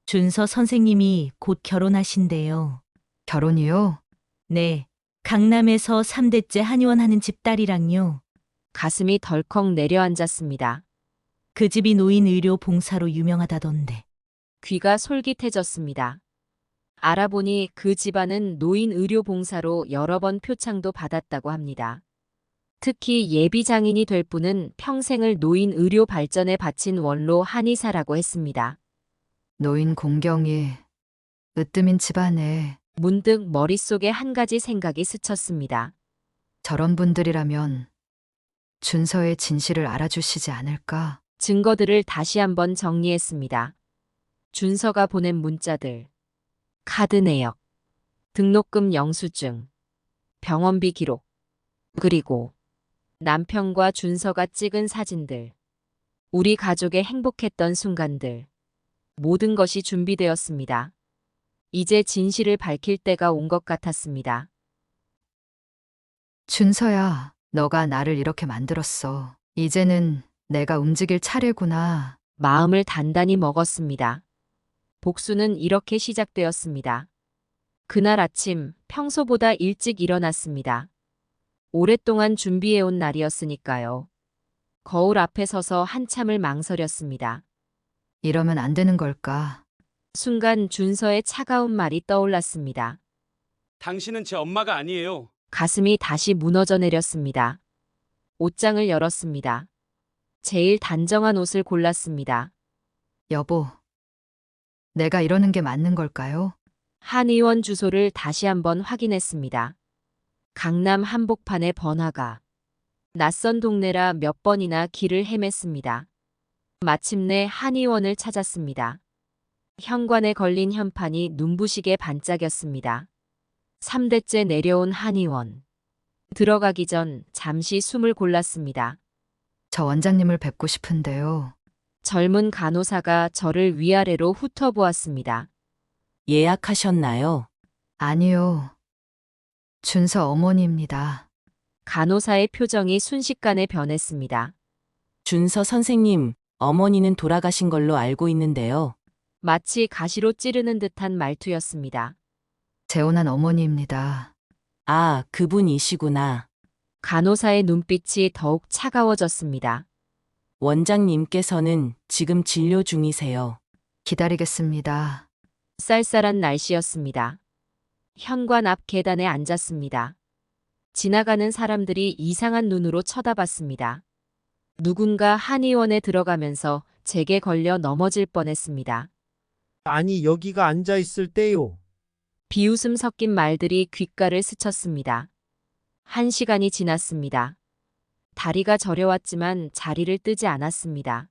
준서 선생님이 곧 결혼하신대요. 결혼이요? 네. 강남에서 3대째 한의원 집 딸이랑요. 가슴이 덜컥 내려앉았습니다. 그 집이 노인의료 봉사로 유명하다던데. 귀가 솔깃해졌습니다. 알아보니 그 집안은 노인의료봉사로 여러 번 표창도 받았다고 합니다. 특히 예비장인이 될 분은 평생을 노인의료 발전에 바친 원로 한의사라고 했습니다. 노인 공경이 으뜸인 집안에. 문득 머릿속에 한 가지 생각이 스쳤습니다. 저런 분들이라면 준서의 진실을 알아주시지 않을까? 증거들을 다시 한번 정리했습니다. 준서가 보낸 문자들, 카드 내역, 등록금 영수증, 병원비 기록, 그리고 남편과 준서가 찍은 사진들, 우리 가족의 행복했던 순간들, 모든 것이 준비되었습니다. 이제 진실을 밝힐 때가 온 것 같았습니다. 준서야, 너가 나를 이렇게 만들었어. 이제는 내가 움직일 차례구나. 마음을 단단히 먹었습니다. 복수는 이렇게 시작되었습니다. 그날 아침 평소보다 일찍 일어났습니다. 오랫동안 준비해온 날이었으니까요. 거울 앞에 서서 한참을 망설였습니다. 이러면 안 되는 걸까? 순간 준서의 차가운 말이 떠올랐습니다. 당신은 제 엄마가 아니에요. 가슴이 다시 무너져 내렸습니다. 옷장을 열었습니다. 제일 단정한 옷을 골랐습니다. 여보, 내가 이러는 게 맞는 걸까요? 한의원 주소를 다시 한번 확인했습니다. 강남 한복판의 번화가. 낯선 동네라 몇 번이나 길을 헤맸습니다. 마침내 한의원을 찾았습니다. 현관에 걸린 현판이 눈부시게 반짝였습니다. 3대째 내려온 한의원. 들어가기 전 잠시 숨을 골랐습니다. 저 원장님을 뵙고 싶은데요. 젊은 간호사가 저를 위아래로 훑어보았습니다. 예약하셨나요? 아니요. 준서 어머니입니다. 간호사의 표정이 순식간에 변했습니다. 준서 선생님, 어머니는 돌아가신 걸로 알고 있는데요. 마치 가시로 찌르는 듯한 말투였습니다. 재혼한 어머니입니다. 아, 그분이시구나. 간호사의 눈빛이 더욱 차가워졌습니다. 원장님께서는 지금 진료 중이세요. 기다리겠습니다. 쌀쌀한 날씨였습니다. 현관 앞 계단에 앉았습니다. 지나가는 사람들이 이상한 눈으로 쳐다봤습니다. 누군가 한의원에 들어가면서 제게 걸려 넘어질 뻔했습니다. 아니, 여기가 앉아 있을 때요. 비웃음 섞인 말들이 귓가를 스쳤습니다. 1시간이 지났습니다. 다리가 저려왔지만 자리를 뜨지 않았습니다.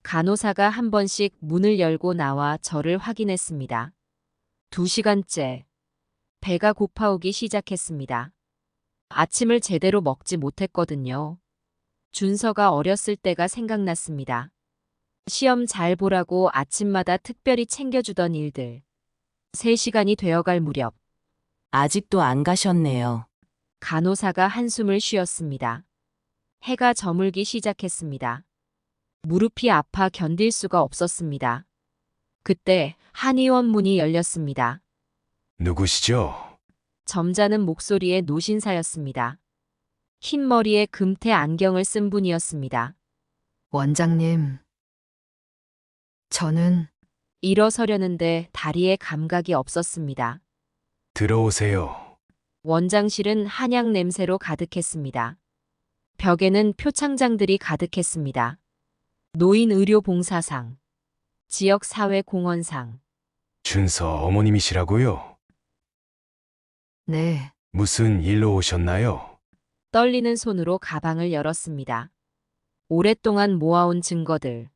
간호사가 한 번씩 문을 열고 나와 저를 확인했습니다. 2시간째. 배가 고파오기 시작했습니다. 아침을 제대로 먹지 못했거든요. 준서가 어렸을 때가 생각났습니다. 시험 잘 보라고 아침마다 특별히 챙겨주던 일들. 3시간이 되어갈 무렵 아직도 안 가셨네요. 간호사가 한숨을 쉬었습니다. 해가 저물기 시작했습니다. 무릎이 아파 견딜 수가 없었습니다. 그때 한의원 문이 열렸습니다. 누구시죠? 점잖은 목소리의 노신사였습니다. 흰 머리에 금태 안경을 쓴 분이었습니다. 원장님, 저는 일어서려는데 다리에 감각이 없었습니다. 들어오세요. 원장실은 한약 냄새로 가득했습니다. 벽에는 표창장들이 가득했습니다. 노인의료봉사상, 지역사회공헌상. 준서 어머님이시라고요? 네, 무슨 일로 오셨나요? 떨리는 손으로 가방을 열었습니다. 오랫동안 모아온 증거들,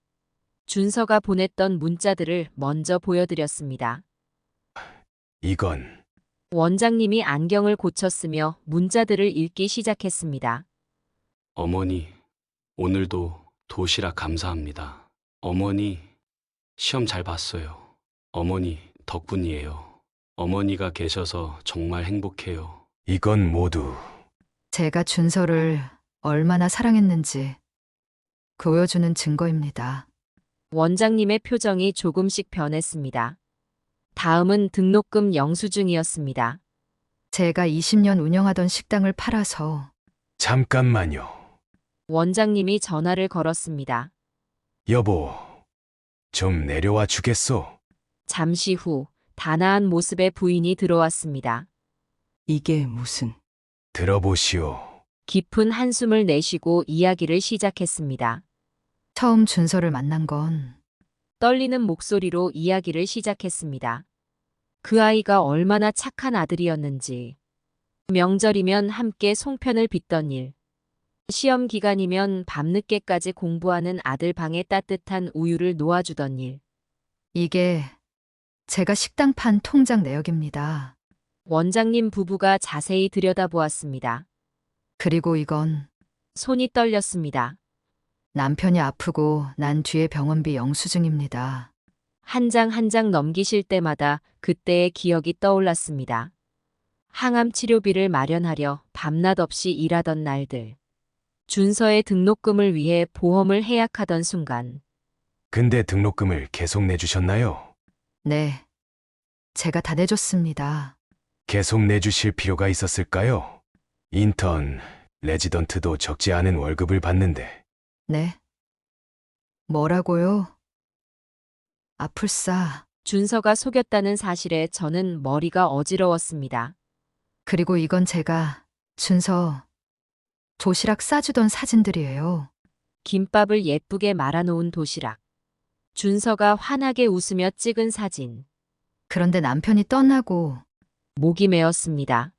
준서가 보냈던 문자들을 먼저 보여드렸습니다. 이건 원장님이 안경을 고쳤으며 문자들을 읽기 시작했습니다. 어머니, 오늘도 도시락 감사합니다. 어머니, 시험 잘 봤어요. 어머니, 덕분이에요. 어머니가 계셔서 정말 행복해요. 이건 모두 제가 준서를 얼마나 사랑했는지 보여주는 증거입니다. 원장님의 표정이 조금씩 변했습니다. 다음은 등록금 영수증이었습니다. 제가 20년 운영하던 식당을 팔아서 잠깐만요. 원장님이 전화를 걸었습니다. 여보, 좀 내려와 주겠소? 잠시 후 단아한 모습의 부인이 들어왔습니다. 이게 무슨... 들어보시오. 깊은 한숨을 내쉬고 이야기를 시작했습니다. 처음 준서를 만난 건 떨리는 목소리로 이야기를 시작했습니다. 그 아이가 얼마나 착한 아들이었는지, 명절이면 함께 송편을 빚던 일. 시험 기간이면 밤늦게까지 공부하는 아들 방에 따뜻한 우유를 놓아주던 일. 이게 제가 식당 판 통장 내역입니다. 원장님 부부가 자세히 들여다보았습니다. 그리고 이건 손이 떨렸습니다. 남편이 아프고 난 뒤에 병원비 영수증입니다. 한 장 한 장 넘기실 때마다 그때의 기억이 떠올랐습니다. 항암 치료비를 마련하려 밤낮 없이 일하던 날들. 준서의 등록금을 위해 보험을 해약하던 순간. 근데 등록금을 계속 내주셨나요? 네. 제가 다 내줬습니다. 계속 내주실 필요가 있었을까요? 인턴, 레지던트도 적지 않은 월급을 받는데. 네. 뭐라고요? 아플싸. 준서가 속였다는 사실에 저는 머리가 어지러웠습니다. 그리고 이건 제가 준서 도시락 싸주던 사진들이에요. 김밥을 예쁘게 말아놓은 도시락. 준서가 환하게 웃으며 찍은 사진. 그런데 남편이 떠나고 목이 메었습니다.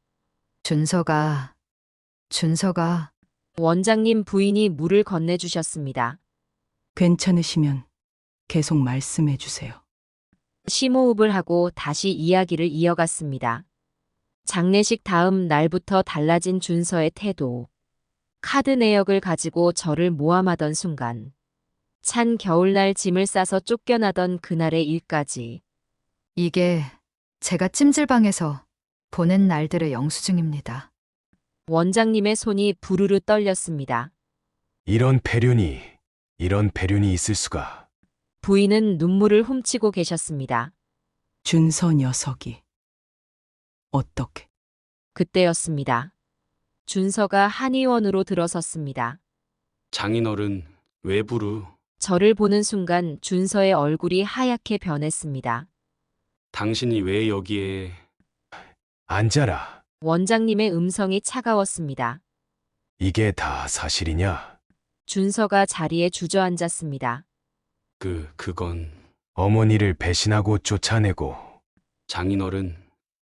준서가 원장님 부인이 물을 건네주셨습니다. 괜찮으시면 계속 말씀해 주세요. 심호흡을 하고 다시 이야기를 이어갔습니다. 장례식 다음 날부터 달라진 준서의 태도. 카드 내역을 가지고 저를 모함하던 순간. 찬 겨울날 짐을 싸서 쫓겨나던 그날의 일까지. 이게 제가 찜질방에서 보낸 날들의 영수증입니다. 원장님의 손이 부르르 떨렸습니다. 이런 폐륜이 있을 수가. 부인은 눈물을 훔치고 계셨습니다. 준서 녀석이 어떻게? 그때였습니다. 준서가 한의원으로 들어섰습니다. 장인어른, 외부로. 저를 보는 순간 준서의 얼굴이 하얗게 변했습니다. 당신이 왜 여기에... 앉아라. 원장님의 음성이 차가웠습니다. 이게 다 사실이냐? 준서가 자리에 주저앉았습니다. 그건... 어머니를 배신하고 쫓아내고. 장인어른,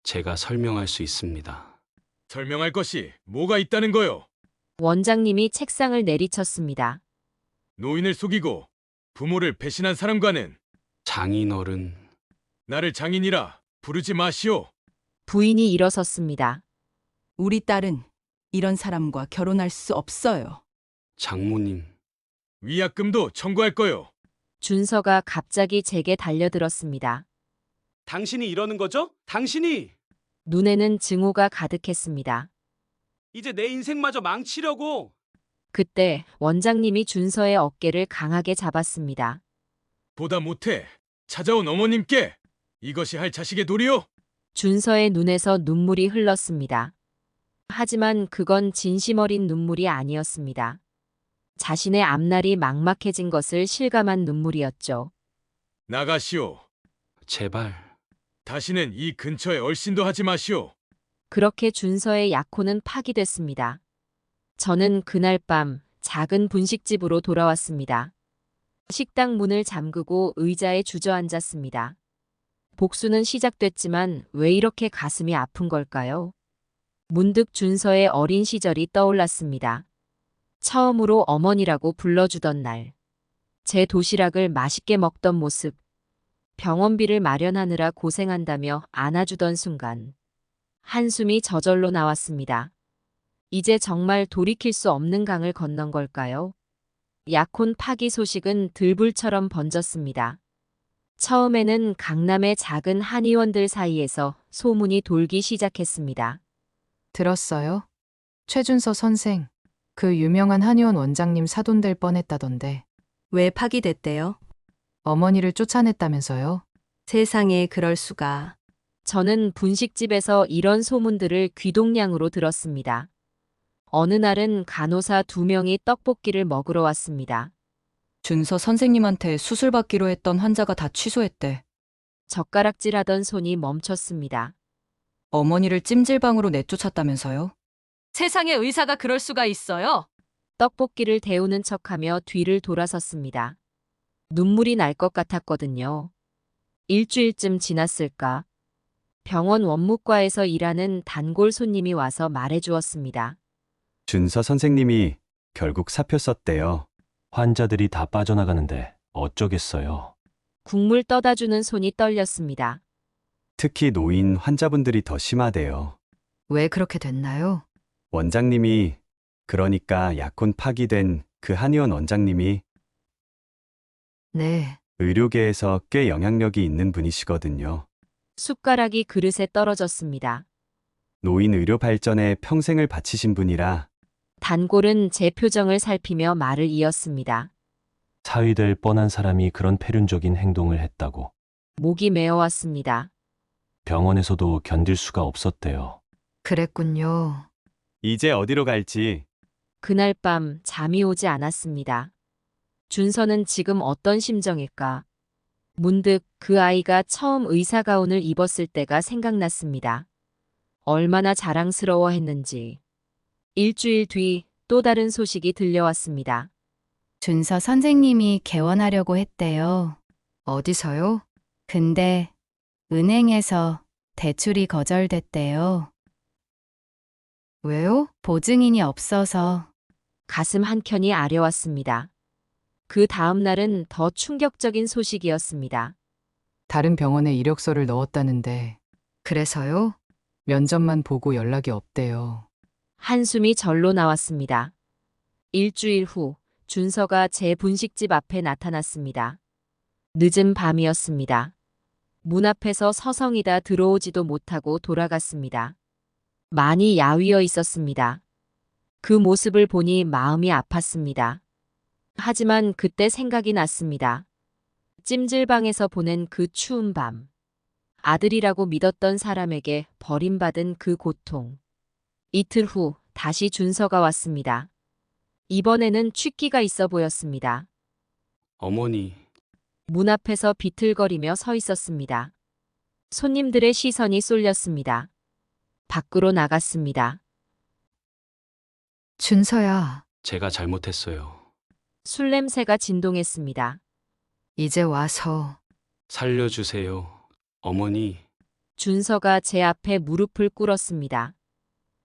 제가 설명할 수 있습니다. 설명할 것이 뭐가 있다는 거요? 원장님이 책상을 내리쳤습니다. 노인을 속이고 부모를 배신한 사람과는 장인어른... 나를 장인이라 부르지 마시오. 부인이 일어섰습니다. 우리 딸은 이런 사람과 결혼할 수 없어요. 장모님... 위약금도 청구할 거요. 준서가 갑자기 제게 달려들었습니다. 당신이 이러는 거죠? 당신이! 눈에는 증오가 가득했습니다. 이제 내 인생마저 망치려고! 그때 원장님이 준서의 어깨를 강하게 잡았습니다. 보다 못해 찾아온 어머님께 이것이 할 자식의 도리요? 준서의 눈에서 눈물이 흘렀습니다. 하지만 그건 진심 어린 눈물이 아니었습니다. 자신의 앞날이 막막해진 것을 실감한 눈물이었죠. 나가시오. 제발. 다시는 이 근처에 얼씬도 하지 마시오. 그렇게 준서의 약혼은 파기됐습니다. 저는 그날 밤 작은 분식집으로 돌아왔습니다. 식당 문을 잠그고 의자에 주저앉았습니다. 복수는 시작됐지만 왜 이렇게 가슴이 아픈 걸까요? 문득 준서의 어린 시절이 떠올랐습니다. 처음으로 어머니라고 불러주던 날. 제 도시락을 맛있게 먹던 모습. 병원비를 마련하느라 고생한다며 안아주던 순간. 한숨이 저절로 나왔습니다. 이제 정말 돌이킬 수 없는 강을 건넌 걸까요? 약혼 파기 소식은 들불처럼 번졌습니다. 처음에는 강남의 작은 한의원들 사이에서 소문이 돌기 시작했습니다. 들었어요? 최준서 선생, 그 유명한 한의원 원장님 사돈될 뻔했다던데. 왜 파기됐대요? 어머니를 쫓아냈다면서요? 세상에 그럴 수가. 저는 분식집에서 이런 소문들을 귀동냥으로 들었습니다. 어느 날은 간호사 2명이 떡볶이를 먹으러 왔습니다. 준서 선생님한테 수술 받기로 했던 환자가 다 취소했대. 젓가락질하던 손이 멈췄습니다. 어머니를 찜질방으로 내쫓았다면서요? 세상에 의사가 그럴 수가 있어요? 떡볶이를 데우는 척하며 뒤를 돌아섰습니다. 눈물이 날 것 같았거든요. 일주일쯤 지났을까? 병원 원무과에서 일하는 단골 손님이 와서 말해주었습니다. 준서 선생님이 결국 사표 썼대요. 환자들이 다 빠져나가는데 어쩌겠어요. 국물 떠다주는 손이 떨렸습니다. 특히 노인 환자분들이 더 심하대요. 왜 그렇게 됐나요? 원장님이, 그러니까 약혼 파기된 그 한의원 원장님이 네. 의료계에서 꽤 영향력이 있는 분이시거든요. 숟가락이 그릇에 떨어졌습니다. 노인 의료 발전에 평생을 바치신 분이라 단골은 제 표정을 살피며 말을 이었습니다. 사위될 뻔한 사람이 그런 폐륜적인 행동을 했다고. 목이 메어왔습니다. 병원에서도 견딜 수가 없었대요. 그랬군요. 이제 어디로 갈지. 그날 밤 잠이 오지 않았습니다. 준서는 지금 어떤 심정일까? 문득 그 아이가 처음 의사 가운을 입었을 때가 생각났습니다. 얼마나 자랑스러워했는지. 일주일 뒤 또 다른 소식이 들려왔습니다. 준서 선생님이 개원하려고 했대요. 어디서요? 근데 은행에서 대출이 거절됐대요. 왜요? 보증인이 없어서. 가슴 한켠이 아려왔습니다. 그 다음 날은 더 충격적인 소식이었습니다. 다른 병원에 이력서를 넣었다는데 그래서요? 면접만 보고 연락이 없대요. 한숨이 절로 나왔습니다. 일주일 후 준서가 제 분식집 앞에 나타났습니다. 늦은 밤이었습니다. 문 앞에서 서성이다 들어오지도 못하고 돌아갔습니다. 많이 야위어 있었습니다. 그 모습을 보니 마음이 아팠습니다. 하지만 그때 생각이 났습니다. 찜질방에서 보낸 그 추운 밤. 아들이라고 믿었던 사람에게 버림받은 그 고통. 이틀 후 다시 준서가 왔습니다. 이번에는 취기가 있어 보였습니다. 어머니, 문 앞에서 비틀거리며 서 있었습니다. 손님들의 시선이 쏠렸습니다. 밖으로 나갔습니다. 준서야, 제가 잘못했어요. 술 냄새가 진동했습니다. 이제 와서. 살려주세요. 어머니, 준서가 제 앞에 무릎을 꿇었습니다.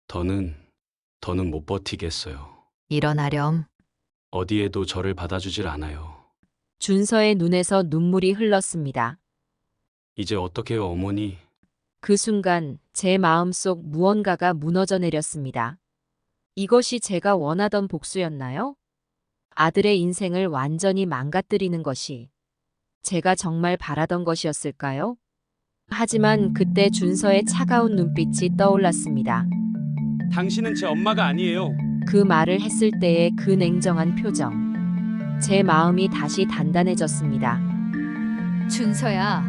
더는 못 버티겠어요. 일어나렴. 어디에도 저를 받아주질 않아요. 준서의 눈에서 눈물이 흘렀습니다. 이제 어떡해요, 어머니? 그 순간 제 마음속 무언가가 무너져 내렸습니다. 이것이 제가 원하던 복수였나요? 아들의 인생을 완전히 망가뜨리는 것이 제가 정말 바라던 것이었을까요? 하지만 그때 준서의 차가운 눈빛이 떠올랐습니다. 당신은 제 엄마가 아니에요. 그 말을 했을 때의 그 냉정한 표정. 제 마음이 다시 단단해졌습니다. 준서야,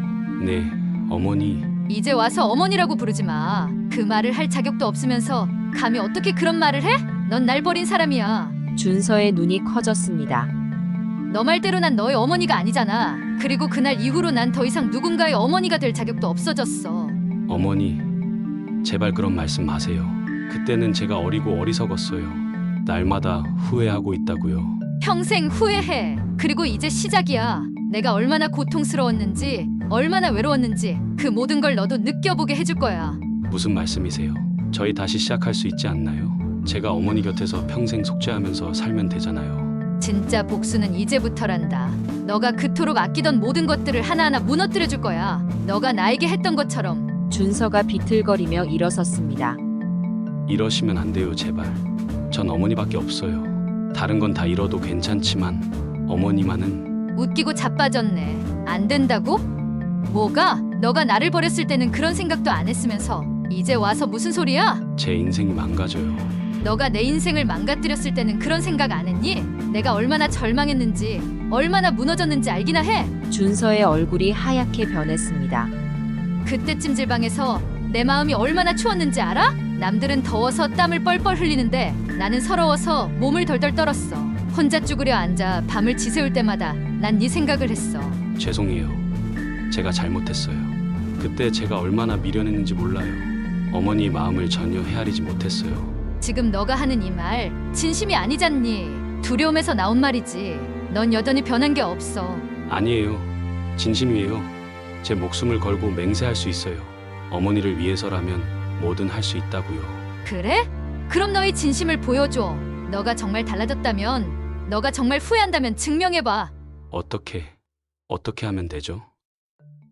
네, 어머니. 이제 와서 어머니라고 부르지 마. 그 말을 할 자격도 없으면서 감히 어떻게 그런 말을 해? 넌 날 버린 사람이야. 준서의 눈이 커졌습니다. 너 말대로 난 너의 어머니가 아니잖아. 그리고 그날 이후로 난 더 이상 누군가의 어머니가 될 자격도 없어졌어. 어머니, 제발 그런 말씀 마세요. 그때는 제가 어리고 어리석었어요. 날마다 후회하고 있다고요. 평생 후회해. 그리고 이제 시작이야. 내가 얼마나 고통스러웠는지, 얼마나 외로웠는지 그 모든 걸 너도 느껴보게 해줄 거야. 무슨 말씀이세요? 저희 다시 시작할 수 있지 않나요? 제가 어머니 곁에서 평생 속죄하면서 살면 되잖아요. 진짜 복수는 이제부터란다. 너가 그토록 아끼던 모든 것들을 하나하나 무너뜨려 줄 거야. 너가 나에게 했던 것처럼. 준서가 비틀거리며 일어섰습니다. 이러시면 안 돼요, 제발. 전 어머니밖에 없어요. 다른 건 다 잃어도 괜찮지만 어머니만은. 웃기고 자빠졌네. 안 된다고? 뭐가? 너가 나를 버렸을 때는 그런 생각도 안 했으면서 이제 와서 무슨 소리야? 제 인생이 망가져요. 너가 내 인생을 망가뜨렸을 때는 그런 생각 안 했니? 내가 얼마나 절망했는지, 얼마나 무너졌는지 알기나 해. 준서의 얼굴이 하얗게 변했습니다. 그때 찜질방에서 내 마음이 얼마나 추웠는지 알아? 남들은 더워서 땀을 뻘뻘 흘리는데 나는 서러워서 몸을 덜덜 떨었어. 혼자 쭈그려 앉아 밤을 지새울 때마다 난 네 생각을 했어. 죄송해요. 제가 잘못했어요. 그때 제가 얼마나 미련했는지 몰라요. 어머니 마음을 전혀 헤아리지 못했어요. 지금 너가 하는 이 말 진심이 아니잖니. 두려움에서 나온 말이지. 넌 여전히 변한 게 없어. 아니에요. 진심이에요. 제 목숨을 걸고 맹세할 수 있어요. 어머니를 위해서라면 뭐든 할 수 있다고요. 그래? 그럼 너의 진심을 보여줘. 너가 정말 달라졌다면, 너가 정말 후회한다면 증명해봐. 어떻게 하면 되죠?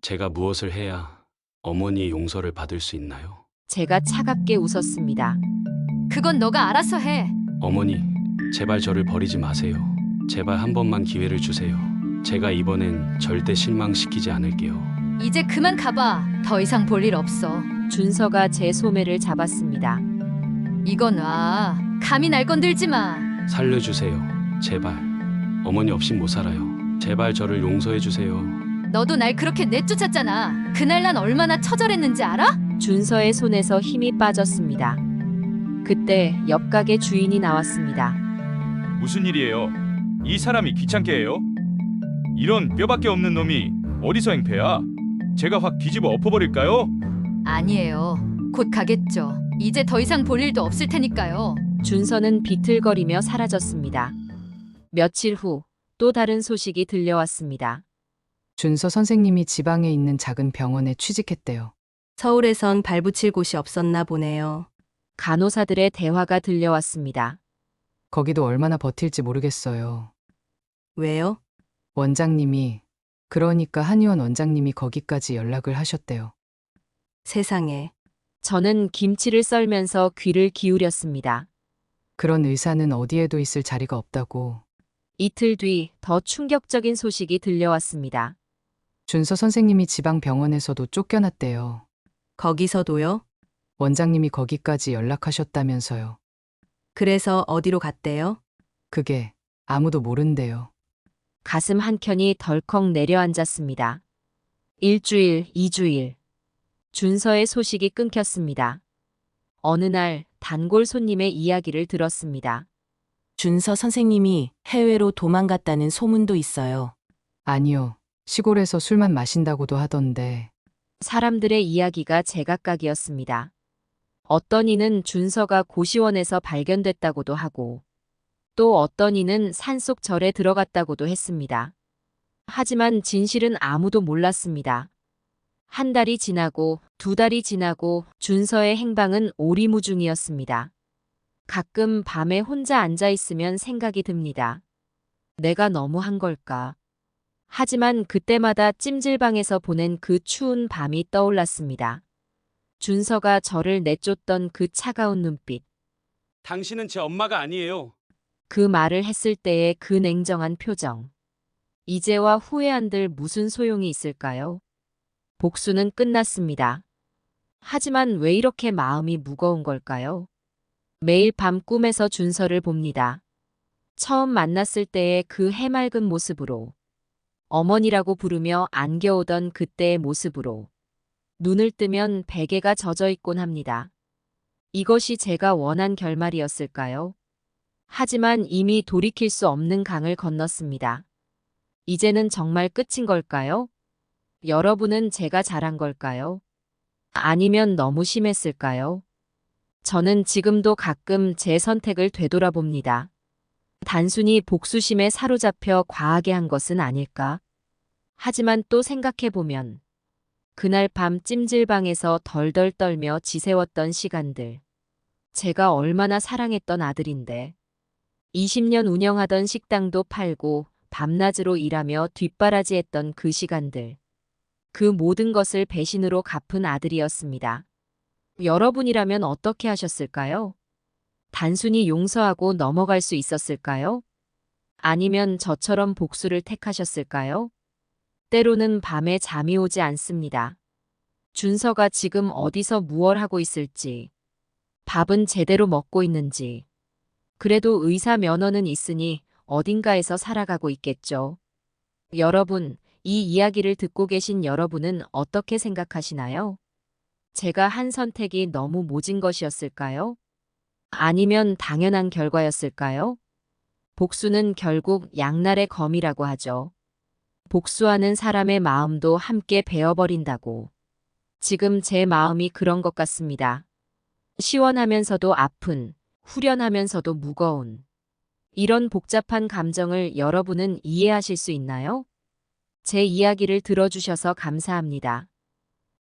제가 무엇을 해야 어머니의 용서를 받을 수 있나요? 제가 차갑게 웃었습니다. 그건 너가 알아서 해. 어머니, 제발 저를 버리지 마세요. 제발 한 번만 기회를 주세요. 제가 이번엔 절대 실망시키지 않을게요. 이제 그만 가봐. 더 이상 볼 일 없어. 준서가 제 소매를 잡았습니다. 이건 와. 감히 날 건들지 마. 살려주세요. 제발. 어머니 없인 못 살아요. 제발 저를 용서해 주세요. 너도 날 그렇게 내쫓았잖아. 그날 난 얼마나 처절했는지 알아? 준서의 손에서 힘이 빠졌습니다. 그때 옆 가게 주인이 나왔습니다. 무슨 일이에요? 이 사람이 귀찮게 해요? 이런 뼈밖에 없는 놈이 어디서 행패야? 제가 확 뒤집어 엎어버릴까요? 아니에요. 곧 가겠죠. 이제 더 이상 볼 일도 없을 테니까요. 준서는 비틀거리며 사라졌습니다. 며칠 후 또 다른 소식이 들려왔습니다. 준서 선생님이 지방에 있는 작은 병원에 취직했대요. 서울에선 발붙일 곳이 없었나 보네요. 간호사들의 대화가 들려왔습니다. 거기도 얼마나 버틸지 모르겠어요. 왜요? 원장님이, 그러니까 한의원 원장님이 거기까지 연락을 하셨대요. 세상에. 저는 김치를 썰면서 귀를 기울였습니다. 그런 의사는 어디에도 있을 자리가 없다고. 이틀 뒤 더 충격적인 소식이 들려왔습니다. 준서 선생님이 지방 병원에서도 쫓겨났대요. 거기서도요? 원장님이 거기까지 연락하셨다면서요. 그래서 어디로 갔대요? 그게 아무도 모른대요. 가슴 한켠이 덜컥 내려앉았습니다. 일주일, 2주일. 준서의 소식이 끊겼습니다. 어느 날 단골 손님의 이야기를 들었습니다. 준서 선생님이 해외로 도망갔다는 소문도 있어요. 아니요. 시골에서 술만 마신다고도 하던데. 사람들의 이야기가 제각각이었습니다. 어떤 이는 준서가 고시원에서 발견됐다고도 하고, 또 어떤 이는 산속 절에 들어갔다고도 했습니다. 하지만 진실은 아무도 몰랐습니다. 한 달이 지나고 2달이 지나고 준서의 행방은 오리무중이었습니다. 가끔 밤에 혼자 앉아 있으면 생각이 듭니다. 내가 너무한 걸까? 하지만 그때마다 찜질방에서 보낸 그 추운 밤이 떠올랐습니다. 준서가 저를 내쫓던 그 차가운 눈빛. 당신은 제 엄마가 아니에요. 그 말을 했을 때의 그 냉정한 표정. 이제와 후회한들 무슨 소용이 있을까요? 복수는 끝났습니다. 하지만 왜 이렇게 마음이 무거운 걸까요? 매일 밤 꿈에서 준서를 봅니다. 처음 만났을 때의 그 해맑은 모습으로, 어머니라고 부르며 안겨오던 그때의 모습으로, 눈을 뜨면 베개가 젖어 있곤 합니다. 이것이 제가 원한 결말이었을까요? 하지만 이미 돌이킬 수 없는 강을 건넜습니다. 이제는 정말 끝인 걸까요? 여러분은 제가 잘한 걸까요? 아니면 너무 심했을까요? 저는 지금도 가끔 제 선택을 되돌아봅니다. 단순히 복수심에 사로잡혀 과하게 한 것은 아닐까? 하지만 또 생각해보면 그날 밤 찜질방에서 덜덜 떨며 지새웠던 시간들. 제가 얼마나 사랑했던 아들인데. 20년 운영하던 식당도 팔고 밤낮으로 일하며 뒷바라지했던 그 시간들. 그 모든 것을 배신으로 갚은 아들이었습니다. 여러분이라면 어떻게 하셨을까요? 단순히 용서하고 넘어갈 수 있었을까요? 아니면 저처럼 복수를 택하셨을까요? 때로는 밤에 잠이 오지 않습니다. 준서가 지금 어디서 무얼 하고 있을지, 밥은 제대로 먹고 있는지, 그래도 의사 면허는 있으니 어딘가에서 살아가고 있겠죠. 여러분, 이 이야기를 듣고 계신 여러분은 어떻게 생각하시나요? 제가 한 선택이 너무 모진 것이었을까요? 아니면 당연한 결과였을까요? 복수는 결국 양날의 검이라고 하죠. 복수하는 사람의 마음도 함께 베어버린다고. 지금 제 마음이 그런 것 같습니다. 시원하면서도 아픈, 후련하면서도 무거운. 이런 복잡한 감정을 여러분은 이해하실 수 있나요? 제 이야기를 들어주셔서 감사합니다.